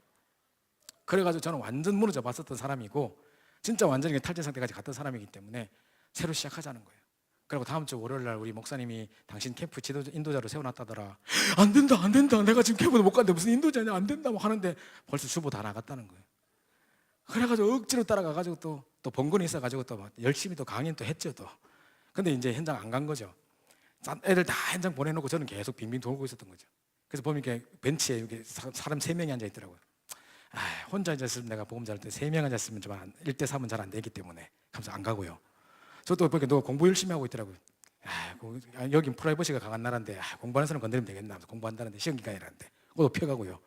Speaker 1: 그래가지고 저는 완전 무너져 봤었던 사람이고 진짜 완전히 탈진 상태까지 갔던 사람이기 때문에 새로 시작하자는 거예요. 그리고 다음 주 월요일 날 우리 목사님이 당신 캠프 인도자로 세워놨다더라. 안 된다 내가 지금 캠프도 못 갔는데 무슨 인도자냐 안 된다 뭐 하는데 벌써 주보 다 나갔다는 거예요. 그래가지고 억지로 따라가가지고 또 번거니 있어가지고 또 막 열심히 또 강연 또 했죠 또. 근데 이제 현장 안 간 거죠. 애들 다 현장 보내놓고 저는 계속 빙빙 돌고 있었던 거죠. 그래서 보면 이렇게 벤치에 이렇게 사람 3명이 앉아 있더라고요. 혼자 앉았으면 내가 복음 전할 때 3명 앉았으면 좀 1대 3은 잘 안 되기 때문에 하면서 안 가고요. 저도 보니까 너 공부 열심히 하고 있더라고요. 여긴 프라이버시가 강한 나라인데 공부하는 사람 건드리면 되겠나 하면서 공부한다는데 시험 기간이라는데 그것도 피해가고요.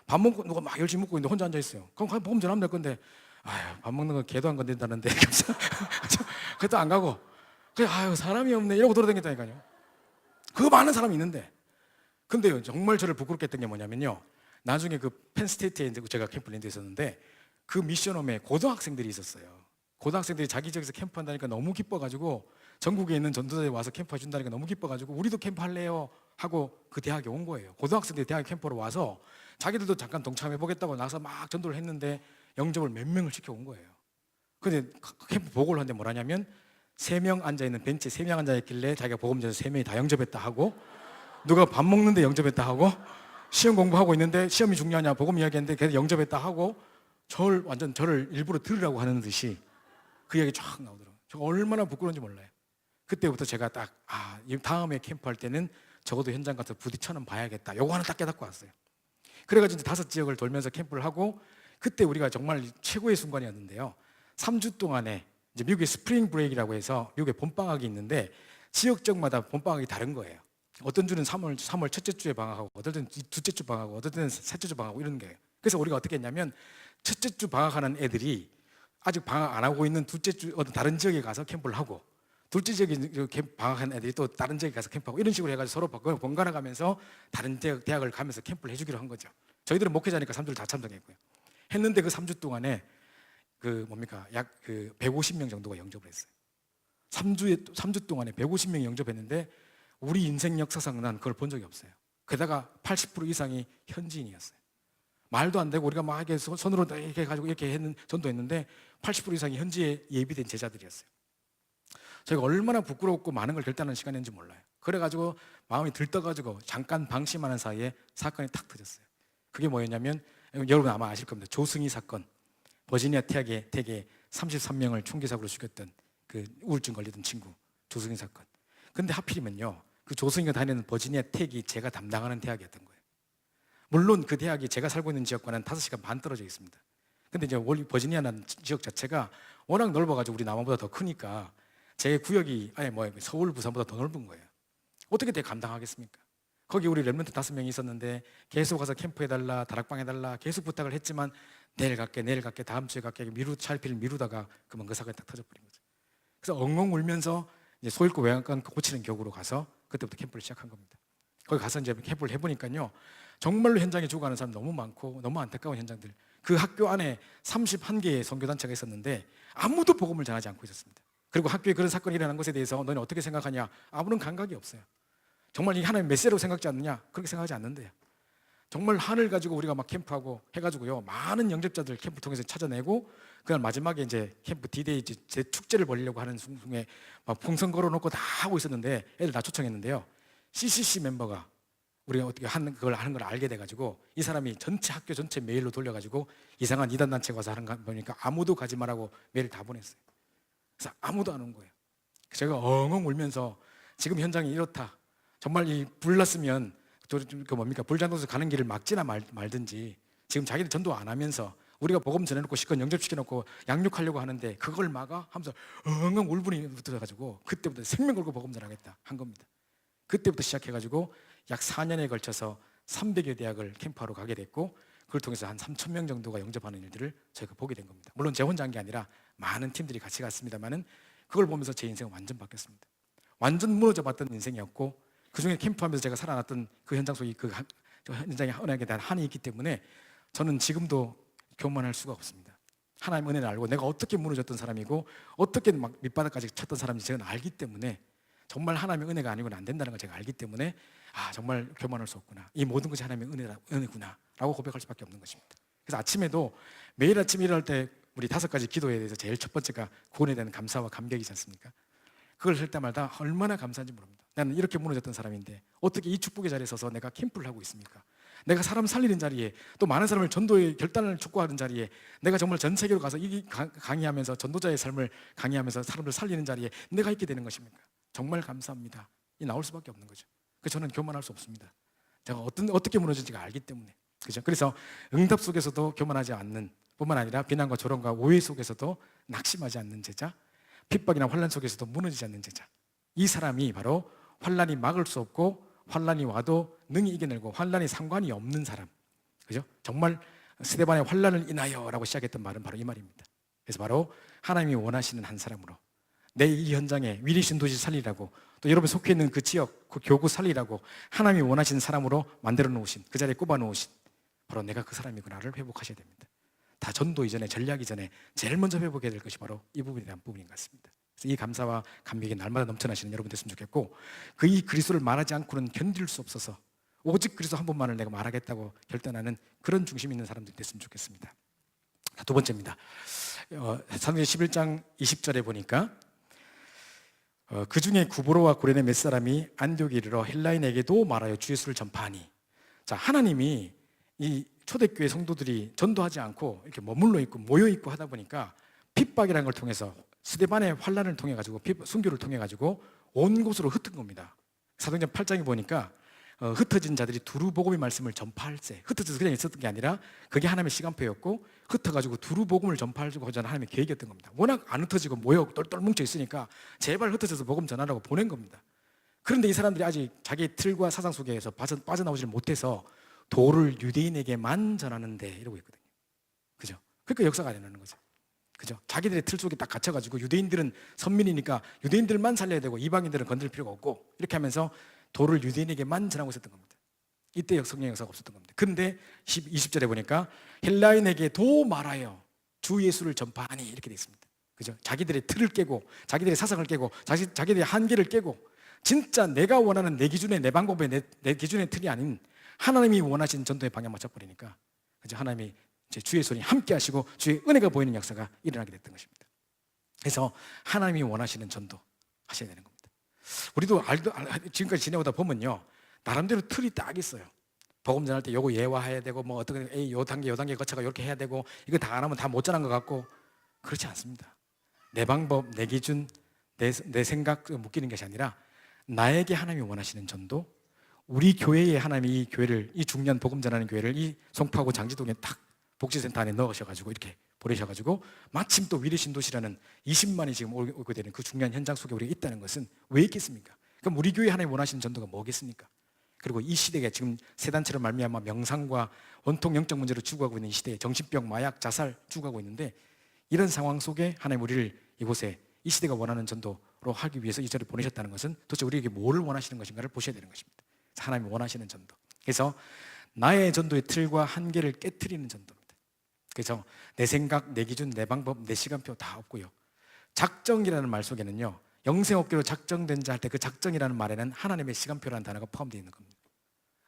Speaker 1: 밥 먹고 누가 막 열심히 먹고 있는데 혼자 앉아 있어요. 그럼 복음 전하면 될 건데 밥 먹는 건 개도 안 건든다는데 그것도 안 가고 그래 사람이 없네 이러고 돌아다녔다니까요. 그 많은 사람이 있는데 근데요 정말 저를 부끄럽게 했던 게 뭐냐면요, 나중에 그 펜스테이트에 이제 제가 캠프를 랜드 있었는데 그 미션홈에 고등학생들이 있었어요. 고등학생들이 자기 지역에서 캠프한다니까 너무 기뻐가지고 전국에 있는 전도자에 와서 캠프 해준다니까 너무 기뻐가지고 우리도 캠프 할래요 하고 그 대학에 온 거예요. 고등학생들이 대학 캠프로 와서 자기들도 잠깐 동참해보겠다고 나서 막 전도를 했는데 영접을 몇 명을 시켜온 거예요. 근데 캠프 보고를 하는데 뭐라냐면 3명 앉아있는 벤치에 3명 앉아있길래 자기가 복음 전해서 3명이 다 영접했다 하고, 누가 밥 먹는데 영접했다 하고, 시험 공부하고 있는데 시험이 중요하냐 복음 이야기했는데 걔도 영접했다 하고, 저를 일부러 들으라고 하는 듯이 그 이야기 쫙 나오더라고요. 저 얼마나 부끄러운지 몰라요. 그때부터 제가 딱 다음에 캠프할 때는 적어도 현장 가서 부딪혀는 봐야겠다, 요거 하나 딱 깨닫고 왔어요. 그래가지고 이제 5지역을 돌면서 캠프를 하고, 그때 우리가 정말 최고의 순간이었는데요, 3주 동안에 이제 미국의 스프링 브레이크라고 해서 미국의 봄방학이 있는데 지역적마다 봄방학이 다른 거예요. 어떤 주는 3월 첫째 주에 방학하고, 어떨 때는 둘째 주 방학하고, 어떨 때는 셋째 주 방학하고 이런 거예요. 그래서 우리가 어떻게 했냐면 첫째 주 방학하는 애들이 아직 방학 안 하고 있는 둘째 주 어떤 다른 지역에 가서 캠프를 하고, 둘째 지역에 방학한 애들이 또 다른 지역에 가서 캠프하고, 이런 식으로 해가지고 서로 번갈아 가면서 다른 대학을 가면서 캠프를 해주기로 한 거죠. 저희들은 목회자니까 3주를 다 참석했고요. 했는데 그 3주 동안에 약 150명 정도가 영접을 했어요. 3주 동안에 150명이 영접했는데 우리 인생 역사상 난 그걸 본 적이 없어요. 게다가 80% 이상이 현지인이었어요. 말도 안 되고 우리가 막 이렇게 손으로 이렇게 가지고 이렇게 했는 전도했는데 80% 이상이 현지에 예비된 제자들이었어요. 저희가 얼마나 부끄럽고 많은 걸 결단하는 시간인지 몰라요. 그래가지고 마음이 들떠가지고 잠깐 방심하는 사이에 사건이 탁 터졌어요. 그게 뭐였냐면, 여러분 아마 아실 겁니다. 조승희 사건. 버지니아 텍에 33명을 총기 사고로 죽였던 그 우울증 걸리던 친구 조승희 사건. 근데 하필이면요, 그 조승희가 다니는 버지니아 텍이 제가 담당하는 대학이었던 거예요. 물론 그 대학이 제가 살고 있는 지역과는 5시간 반 떨어져 있습니다. 근데 이제 원래 버지니아라는 지역 자체가 워낙 넓어가지고 우리 남한보다 더 크니까 제 구역이 서울, 부산보다 더 넓은 거예요. 어떻게 내가 감당하겠습니까? 거기 우리 랩런트 5명이 있었는데 계속 가서 캠프 해달라, 다락방 해달라 계속 부탁을 했지만 내일 갈게, 다음 주에 갈게 차일피를 미루다가 그만 그 사건이 딱 터져버린 거죠. 그래서 엉엉 울면서 이제 소잃고 외양간 고치는 격으로 가서 그때부터 캠프를 시작한 겁니다. 거기 가서 이제 캠프를 해보니까요, 정말로 현장에 죽어가는 사람 너무 많고 너무 안타까운 현장들. 그 학교 안에 31개의 선교단체가 있었는데 아무도 복음을 전하지 않고 있었습니다. 그리고 학교에 그런 사건이 일어난 것에 대해서 너는 어떻게 생각하냐? 아무런 감각이 없어요. 정말 이게 하나님의 메시지라고 생각하지 않느냐? 그렇게 생각하지 않는데요. 정말 한을 가지고 우리가 막 캠프하고 해가지고요, 많은 영접자들 캠프 통해서 찾아내고, 그날 마지막에 이제 캠프 D-Day 제 축제를 벌이려고 하는 중에 막 풍선 걸어놓고 다 하고 있었는데 애들 다 초청했는데요, CCC 멤버가 우리가 어떻게 그걸 하는 걸 알게 돼가지고 이 사람이 전체 학교 전체 메일로 돌려가지고 이상한 이단 단체 가서 하는 거 보니까 아무도 가지 말라고 메일 다 보냈어요. 그래서 아무도 안 온 거예요. 제가 엉엉 울면서 지금 현장이 이렇다. 정말 이 불났으면 불장도에서 가는 길을 막지나 말든지, 지금 자기들 전도 안 하면서 우리가 복음 전해놓고 시간 영접시켜놓고 양육하려고 하는데 그걸 막아? 하면서 엉엉 울분이 붙어가지고 그때부터 생명 걸고 복음 전하겠다 한 겁니다. 그때부터 시작해가지고 약 4년에 걸쳐서 300여 대학을 캠프하러 가게 됐고, 그걸 통해서 한 3,000명 정도가 영접하는 일들을 저희가 보게 된 겁니다. 물론 제 혼자 한 게 아니라 많은 팀들이 같이 갔습니다만은 그걸 보면서 제 인생은 완전 바뀌었습니다. 완전 무너져 봤던 인생이었고, 그중에 캠프하면서 제가 살아났던 그 현장 속에 그 현장의 은혜에 대한 한이 있기 때문에 저는 지금도 교만할 수가 없습니다. 하나님의 은혜를 알고 내가 어떻게 무너졌던 사람이고 어떻게 막 밑바닥까지 쳤던 사람인지 제가 알기 때문에, 정말 하나님의 은혜가 아니고는 안 된다는 걸 제가 알기 때문에 정말 교만할 수 없구나, 이 모든 것이 하나님의 은혜구나 라고 고백할 수밖에 없는 것입니다. 그래서 아침에도 매일 아침 일어날 때 우리 5가지 기도에 대해서 제일 첫 번째가 구원에 대한 감사와 감격이지 않습니까? 그걸 할 때마다 얼마나 감사한지 모릅니다. 나는 이렇게 무너졌던 사람인데 어떻게 이 축복의 자리에 서서 내가 캠프를 하고 있습니까? 내가 사람 살리는 자리에, 또 많은 사람을 전도의 결단을 촉구하는 자리에, 내가 정말 전 세계로 가서 강의하면서 전도자의 삶을 강의하면서 사람들 살리는 자리에 내가 있게 되는 것입니까? 정말 감사합니다. 이 나올 수밖에 없는 거죠. 그래서 저는 교만할 수 없습니다. 제가 어떻게 무너진지가 알기 때문에. 그죠? 그래서 응답 속에서도 교만하지 않는 뿐만 아니라 비난과 조롱과 오해 속에서도 낙심하지 않는 제자, 핍박이나 환난 속에서도 무너지지 않는 제자. 이 사람이 바로 환난이 막을 수 없고 환난이 와도 능히 이겨내고 환난이 상관이 없는 사람. 그죠? 정말 스데반의 환난을 인하여라고 시작했던 말은 바로 이 말입니다. 그래서 바로 하나님이 원하시는 한 사람으로 내 이 현장에 위리신 도시 살리라고 또 여러분 속해 있는 그 지역, 그 교구 살리라고 하나님이 원하시는 사람으로 만들어 놓으신 그 자리에 꼽아 놓으신 바로 내가 그 사람이구나를 회복하셔야 됩니다. 다 전도 이전에 전략 이전에 제일 먼저 회복해야 될 것이 바로 이 부분에 대한 부분인 것 같습니다. 그래서 이 감사와 감격이 날마다 넘쳐나시는 여러분 됐으면 좋겠고 그 이 그리스도를 말하지 않고는 견딜 수 없어서 오직 그리스도 한 분만을 내가 말하겠다고 결단하는 그런 중심 있는 사람들이 됐으면 좋겠습니다. 두 번째입니다. 사도행전 11장 20절에 보니까 그 중에 구브로와 고레네 몇 사람이 안디옥에 이르러 헬라인에게도 말하여 주 예수를 전파하니. 자, 하나님이 이 초대교회 성도들이 전도하지 않고 이렇게 머물러 있고 모여 있고 하다 보니까 핍박이라는 걸 통해서 스데반의 환란을 통해 가지고 순교를 통해 가지고 온 곳으로 흩은 겁니다. 사도행전 8장에 보니까 흩어진 자들이 두루 복음의 말씀을 전파할 때 흩어져서 그냥 있었던 게 아니라 그게 하나님의 시간표였고 흩어가지고 두루 복음을 전파하고자 하는 하나님의 계획이었던 겁니다. 워낙 안 흩어지고 모여 똘똘 뭉쳐 있으니까 제발 흩어져서 복음 전하라고 보낸 겁니다. 그런데 이 사람들이 아직 자기 틀과 사상 속에서 빠져나오지 못해서 도를 유대인에게만 전하는데 이러고 있거든요. 그죠? 그러니까 역사가 안 일어나는 거죠. 그죠? 자기들의 틀 속에 딱 갇혀가지고 유대인들은 선민이니까 유대인들만 살려야 되고 이방인들은 건들 필요가 없고 이렇게 하면서 도를 유대인에게만 전하고 있었던 겁니다. 이때 성령 역사가 없었던 겁니다. 그런데 20절에 보니까 헬라인에게도 말하여 주 예수를 전파하니 이렇게 되어 있습니다. 그죠? 자기들의 틀을 깨고 자기들의 사상을 깨고 자기들의 한계를 깨고 진짜 내가 원하는 내 기준의 내 방법의 내 기준의 틀이 아닌 하나님이 원하시는 전도의 방향 맞춰버리니까 그죠? 하나님이 주 예수님 함께 하시고 주의 은혜가 보이는 역사가 일어나게 됐던 것입니다. 그래서 하나님이 원하시는 전도 하셔야 되는 겁니다. 우리도 지금까지 지내오다 보면요 나름대로 틀이 딱 있어요. 복음 전할 때 요거 예화해야 되고 뭐 어떻게 요 단계 거쳐가 이렇게 해야 되고 이거 다 안 하면 다 못 전한 것 같고 그렇지 않습니다. 내 방법, 내 기준, 내 생각 묶이는 것이 아니라 나에게 하나님이 원하시는 전도, 우리 교회에 하나님이 이 교회를 이 중년 복음 전하는 교회를 이 송파구 장지동에 딱 복지센터 안에 넣으셔가지고 이렇게 보내셔가지고 마침 또 위례신도시라는 20만이 지금 오게 되는 그 중요한 현장 속에 우리가 있다는 것은 왜 있겠습니까? 그럼 우리 교회 하나님 원하시는 전도가 뭐겠습니까? 그리고 이 시대가 지금 세단체로 말미암아 명상과 원통 영적 문제로 죽어가고 있는 이 시대에 정신병, 마약, 자살 죽어가고 있는데 이런 상황 속에 하나님 우리를 이곳에 이 시대가 원하는 전도로 하기 위해서 이 자리를 보내셨다는 것은 도대체 우리에게 뭐를 원하시는 것인가를 보셔야 되는 것입니다. 하나님이 원하시는 전도. 그래서 나의 전도의 틀과 한계를 깨트리는 전도입니다. 그래서 내 생각, 내 기준, 내 방법, 내 시간표 다 없고요. 작정이라는 말 속에는요 영생업계로 작정된 자 할 때 그 작정이라는 말에는 하나님의 시간표라는 단어가 포함되어 있는 겁니다.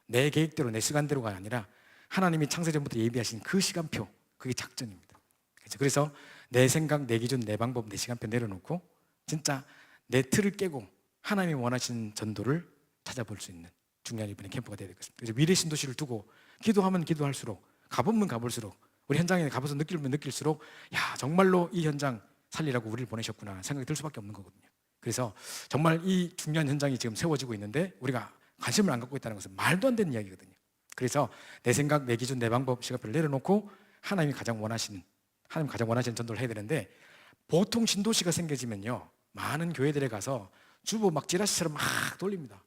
Speaker 1: 내 계획대로 내 시간대로가 아니라 하나님이 창세전부터 예비하신 그 시간표, 그게 작정입니다. 그래서 내 생각, 내 기준, 내 방법, 내 시간표 내려놓고 진짜 내 틀을 깨고 하나님이 원하시는 전도를 찾아볼 수 있는 중요한 이번에 캠프가 되어야 되겠습니다. 그래서 미래 신도시를 두고 기도하면 기도할수록 가보면 가볼수록 우리 현장에 가봐서 느끼면 느낄수록 야 정말로 이 현장 살리라고 우리를 보내셨구나 생각이 들 수밖에 없는 거거든요. 그래서 정말 이 중요한 현장이 지금 세워지고 있는데 우리가 관심을 안 갖고 있다는 것은 말도 안 되는 이야기거든요. 그래서 내 생각, 내 기준, 내 방법, 시간표를 내려놓고 하나님이 가장 원하시는 전도를 해야 되는데 보통 신도시가 생겨지면요 많은 교회들에 가서 주보 막 지라시처럼 막 돌립니다.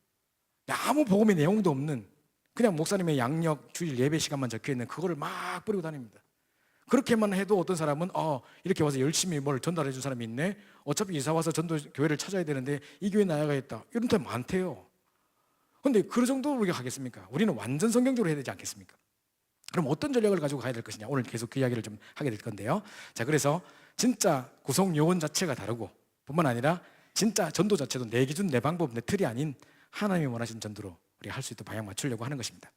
Speaker 1: 아무 복음의 내용도 없는 그냥 목사님의 양력, 주일 예배 시간만 적혀있는 그거를 막 뿌리고 다닙니다. 그렇게만 해도 어떤 사람은 이렇게 와서 열심히 뭘 전달해 준 사람이 있네 어차피 이사 와서 전도 교회를 찾아야 되는데 이 교회 나야겠다 이런 사람 많대요. 그런데 그 정도로 우리가 하겠습니까? 우리는 완전 성경적으로 해야 되지 않겠습니까? 그럼 어떤 전략을 가지고 가야 될 것이냐 오늘 계속 그 이야기를 좀 하게 될 건데요. 자 그래서 진짜 구성 요원 자체가 다르고 뿐만 아니라 진짜 전도 자체도 내 기준, 내 방법, 내 틀이 아닌 하나님이 원하시는 전도로 우리가 할 수 있도록 방향 맞추려고 하는 것입니다.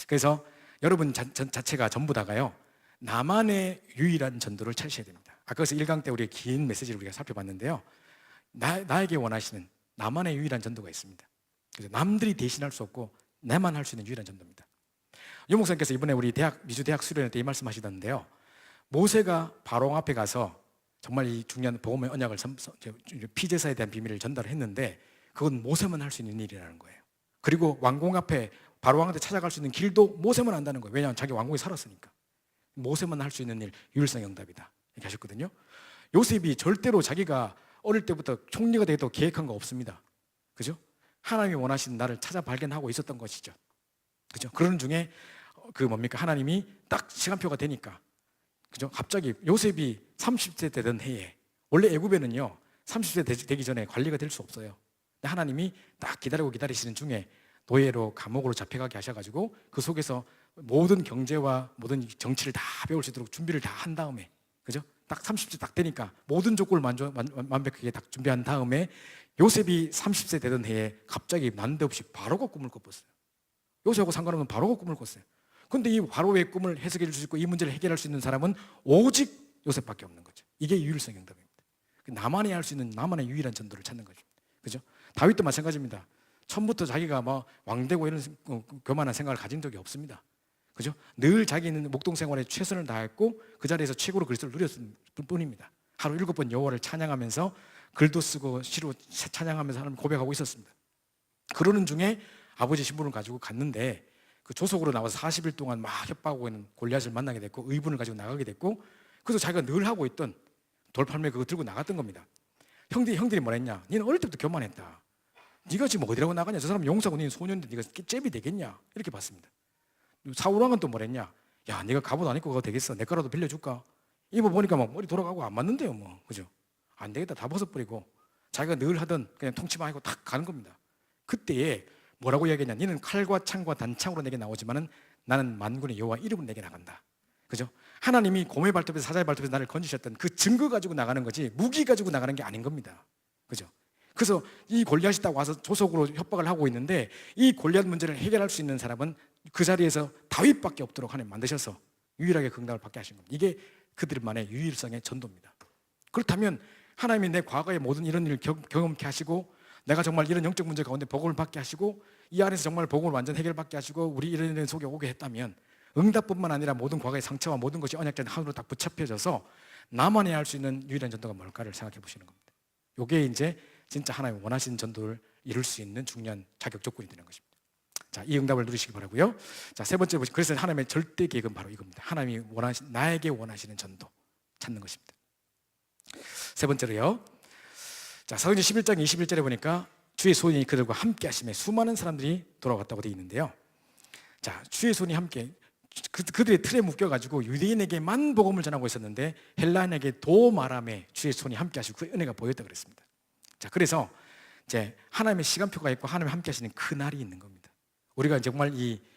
Speaker 1: 그래서 여러분 자체가 전부 다가요 나만의 유일한 전도를 찾으셔야 됩니다. 아까 그래서 1강 때 우리가 긴 메시지를 우리가 살펴봤는데요 나에게 원하시는 나만의 유일한 전도가 있습니다. 그래서 남들이 대신할 수 없고 나만 할 수 있는 유일한 전도입니다. 유 목사님께서 이번에 우리 미주 대학 수련회 때 이 말씀하시던데요 모세가 바로 앞에 가서 정말 이 중요한 복음의 언약을 피제사에 대한 비밀을 전달했는데 그건 모세만 할 수 있는 일이라는 거예요. 그리고 왕궁 앞에 바로 왕한테 찾아갈 수 있는 길도 모세만 안다는 거예요. 왜냐하면 자기 왕국에 살았으니까. 모세만 할 수 있는 일, 유일성 응답이다 이렇게 하셨거든요. 요셉이 절대로 자기가 어릴 때부터 총리가 되겠다고 계획한 거 없습니다. 그죠? 하나님이 원하시는 나를 찾아 발견하고 있었던 것이죠. 그죠? 그런 중에 하나님이 딱 시간표가 되니까, 그죠? 갑자기 요셉이 30세 되던 해에, 원래 애굽에는요 30세 되기 전에 관리가 될 수 없어요. 근데 하나님이 딱 기다리시는 중에 노예로 감옥으로 잡혀가게 하셔가지고 그 속에서 모든 경제와 모든 정치를 다 배울 수 있도록 준비를 다 한 다음에, 그죠? 딱 30세 딱 되니까 모든 조건을 완벽하게 딱 준비한 다음에 요셉이 30세 되던 해에 갑자기 난데없이 바로가 꿈을 꿨어요. 요셉하고 상관없는 바로가 꿈을 꿨어요. 근데 이 바로의 꿈을 해석해 줄 수 있고 이 문제를 해결할 수 있는 사람은 오직 요셉밖에 없는 거죠. 이게 유일성 응답입니다. 나만이 할 수 있는 나만의 유일한 전도를 찾는 거죠. 그죠? 다윗도 마찬가지입니다. 처음부터 자기가 왕되고 이런 교만한 생각을 가진 적이 없습니다. 그죠? 늘 자기는 목동 생활에 최선을 다했고 그 자리에서 최고로 그리스도를 누렸을 뿐입니다. 하루 7번 여호와를 찬양하면서 글도 쓰고 시로 찬양하면서 하나님 고백하고 있었습니다. 그러는 중에 아버지 신분을 가지고 갔는데 그 조속으로 나와서 40일 동안 막 협박하고 있는 골리앗을 만나게 됐고 의분을 가지고 나가게 됐고, 그래서 자기가 늘 하고 있던 돌팔매 그거 들고 나갔던 겁니다. 형들이 뭐라 했냐? 니는 어릴 때부터 교만했다. 네가 지금 어디라고 나가냐? 저 사람 용사고 니는 소년인데 네가 잽이 되겠냐? 이렇게 봤습니다. 사울왕은 또 뭐랬냐? 야, 네가 갑옷 안 입고 가도 되겠어? 내 거라도 빌려줄까? 입어보니까 머리 돌아가고 안 맞는데요, 그죠? 안 되겠다, 다 벗어버리고 자기가 늘 하던 그냥 통치만 하고 탁 가는 겁니다. 그때에 뭐라고 이야기했냐? 너는 칼과 창과 단창으로 내게 나오지만은 나는 만군의 여호와 이름으로 내게 나간다. 그죠? 하나님이 곰의 발톱에서 사자의 발톱에서 나를 건지셨던 그 증거 가지고 나가는 거지 무기 가지고 나가는 게 아닌 겁니다. 그죠? 그래서 이 골리앗이 딱 와서 조속으로 협박을 하고 있는데 이 골리앗 문제를 해결할 수 있는 사람은 그 자리에서 다윗밖에 없도록 하나님 만드셔서 유일하게 그 응답을 받게 하신 겁니다. 이게 그들만의 유일성의 전도입니다. 그렇다면 하나님이 내 과거의 모든 이런 일을 경험케 하시고 내가 정말 이런 영적 문제 가운데 복음을 받게 하시고 이 안에서 정말 복음을 완전 해결받게 하시고 우리 이런 속에 오게 했다면 응답뿐만 아니라 모든 과거의 상처와 모든 것이 언약된 하나로 딱 붙잡혀져서 나만이 할 수 있는 유일한 전도가 뭘까를 생각해 보시는 겁니다. 이게 이제 진짜 하나님 원하시는 전도를 이룰 수 있는 중요한 자격 조건이 되는 것입니다. 자, 이 응답을 누리시기 바라고요. 자, 세 번째 보시면 그래서 하나님의 절대 계획은 바로 이겁니다. 하나님이 나에게 원하시는 전도 찾는 것입니다. 세 번째로요. 자, 사도행전 11장 21절에 보니까 주의 손이 그들과 함께 하심에 수많은 사람들이 돌아왔다고 되어 있는데요. 자, 주의 손이 함께 그들의 틀에 묶여가지고 유대인에게만 복음을 전하고 있었는데 헬라인에게 도말함에 주의 손이 함께 하시고 그 은혜가 보였다 그랬습니다. 자, 그래서 이제 하나님의 시간표가 있고 하나님이 함께 하시는 그 날이 있는 겁니다. 우리가 정말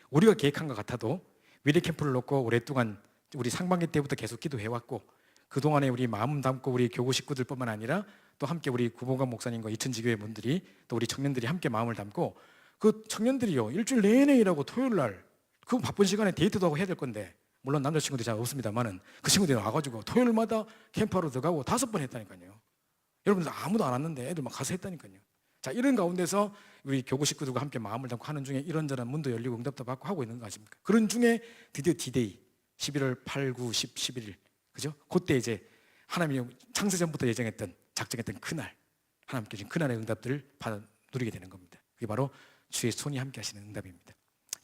Speaker 1: 우리가 계획한 것 같아도 위례 캠프를 놓고 오랫동안 우리 상반기 때부터 계속 기도해왔고 그동안에 우리 마음 담고 우리 교구 식구들뿐만 아니라 또 함께 우리 구봉관 목사님과 이천지교회 분들이 또 우리 청년들이 함께 마음을 담고 그 청년들이요 일주일 내내 일하고 토요일 날 그 바쁜 시간에 데이트도 하고 해야 될 건데 물론 남자친구들이 잘 없습니다만은 그 친구들이 와가지고 토요일마다 캠프하러 들어가고 5번 했다니까요. 여러분들 아무도 안 왔는데 애들 막 가서 했다니까요. 자, 이런 가운데서 우리 교구 식구들과 함께 마음을 담고 하는 중에 이런저런 문도 열리고 응답도 받고 하고 있는 거 아십니까? 그런 중에 드디어 D-Day 11월 8, 9, 10, 11일 그죠? 그때 이제 하나님이 창세전부터 예정했던 작정했던 그날 하나님께 주신 그날의 응답들을 받아 누리게 되는 겁니다. 그게 바로 주의 손이 함께 하시는 응답입니다.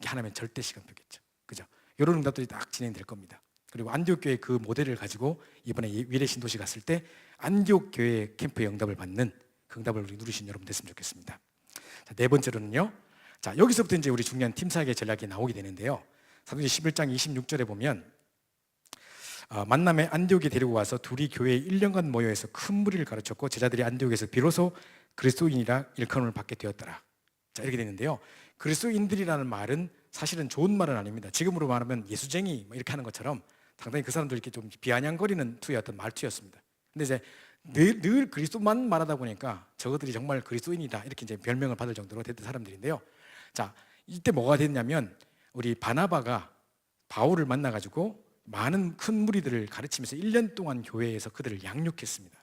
Speaker 1: 하나님의 절대 시간표겠죠. 그죠? 이런 응답들이 딱 진행될 겁니다. 그리고 안디옥 교회 그 모델을 가지고 이번에 위례 신도시 갔을 때 안디옥 교회 캠프의 응답을 받는 그 응답을 우리 누리신 여러분 됐으면 좋겠습니다. 자, 네 번째로는요. 자, 여기서부터 이제 우리 중요한 팀 사역의 전략이 나오게 되는데요. 사도행전 11장 26절에 보면 만남에 안디옥에 데리고 와서 둘이 교회에 1년간 모여서 큰 무리를 가르쳤고 제자들이 안디옥에서 비로소 그리스도인이라 일컬음을 받게 되었더라. 자, 이렇게 되는데요. 그리스도인들이라는 말은 사실은 좋은 말은 아닙니다. 지금으로 말하면 예수쟁이 이렇게 하는 것처럼 상당히 그 사람들 이렇게 좀 비아냥거리는 투의 어떤 말투였습니다. 근데 이제 늘 그리스도만 말하다 보니까 저것들이 정말 그리스도인이다 이렇게 이제 별명을 받을 정도로 됐던 사람들인데요. 자, 이때 뭐가 됐냐면 우리 바나바가 바울을 만나가지고 많은 큰 무리들을 가르치면서 1년 동안 교회에서 그들을 양육했습니다.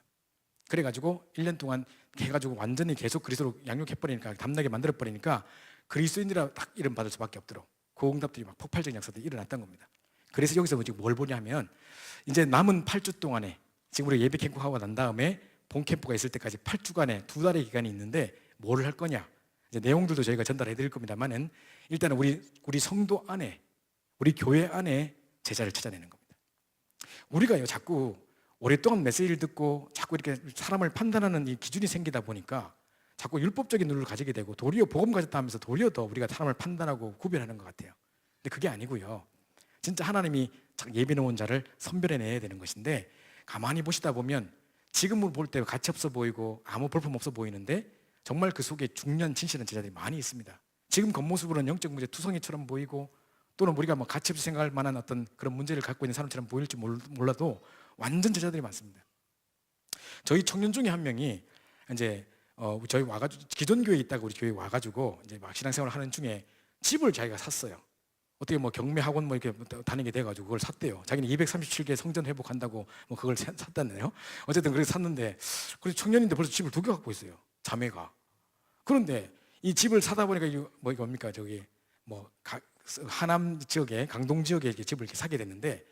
Speaker 1: 그래가지고 1년 동안 해가지고 완전히 계속 그리스도로 양육해버리니까 담나게 만들어버리니까 그리스도인이라 딱 이름 받을 수밖에 없도록 그 응답들이 막 폭발적인 역사들이 일어났던 겁니다. 그래서 여기서 지금 뭘 보냐면 이제 남은 8주 동안에 지금 우리가 예배 캠프 하고 난 다음에 본 캠프가 있을 때까지 8주간의 2달의 기간이 있는데 뭐를 할 거냐? 이제 내용들도 저희가 전달해 드릴 겁니다만은 일단은 우리 성도 안에, 우리 교회 안에 제자를 찾아내는 겁니다. 우리가요 자꾸 오랫동안 메시지를 듣고 자꾸 이렇게 사람을 판단하는 이 기준이 생기다 보니까 자꾸 율법적인 눈을 가지게 되고 도리어 복음 가졌다 하면서 도리어 더 우리가 사람을 판단하고 구별하는 것 같아요. 근데 그게 아니고요. 진짜 하나님이 예비 놓은 자를 선별해내야 되는 것인데, 가만히 보시다 보면 지금을 볼 때 가치 없어 보이고 아무 볼품 없어 보이는데 정말 그 속에 중요한 진실한 제자들이 많이 있습니다. 지금 겉모습으로는 영적 문제 투성이처럼 보이고 또는 우리가 뭐 가치 없이 생각할 만한 어떤 그런 문제를 갖고 있는 사람처럼 보일지 몰라도 완전 제자들이 많습니다. 저희 청년 중에 한 명이 이제 저희 와가지고 기존 교회에 있다가 우리 교회에 와가지고 이제 막 신앙생활을 하는 중에 집을 자기가 샀어요. 어떻게 뭐 경매 학원 뭐 이렇게 다니게 돼가지고 그걸 샀대요. 자기는 237개 성전 회복한다고 뭐 그걸 샀다네요. 어쨌든 그렇게 샀는데, 그래서 청년인데 벌써 집을 2개 갖고 있어요. 자매가. 그런데 이 집을 사다 보니까 뭐 이거 뭡니까 저기 뭐 하남 지역에 강동 지역에 이렇게 집을 이렇게 사게 됐는데,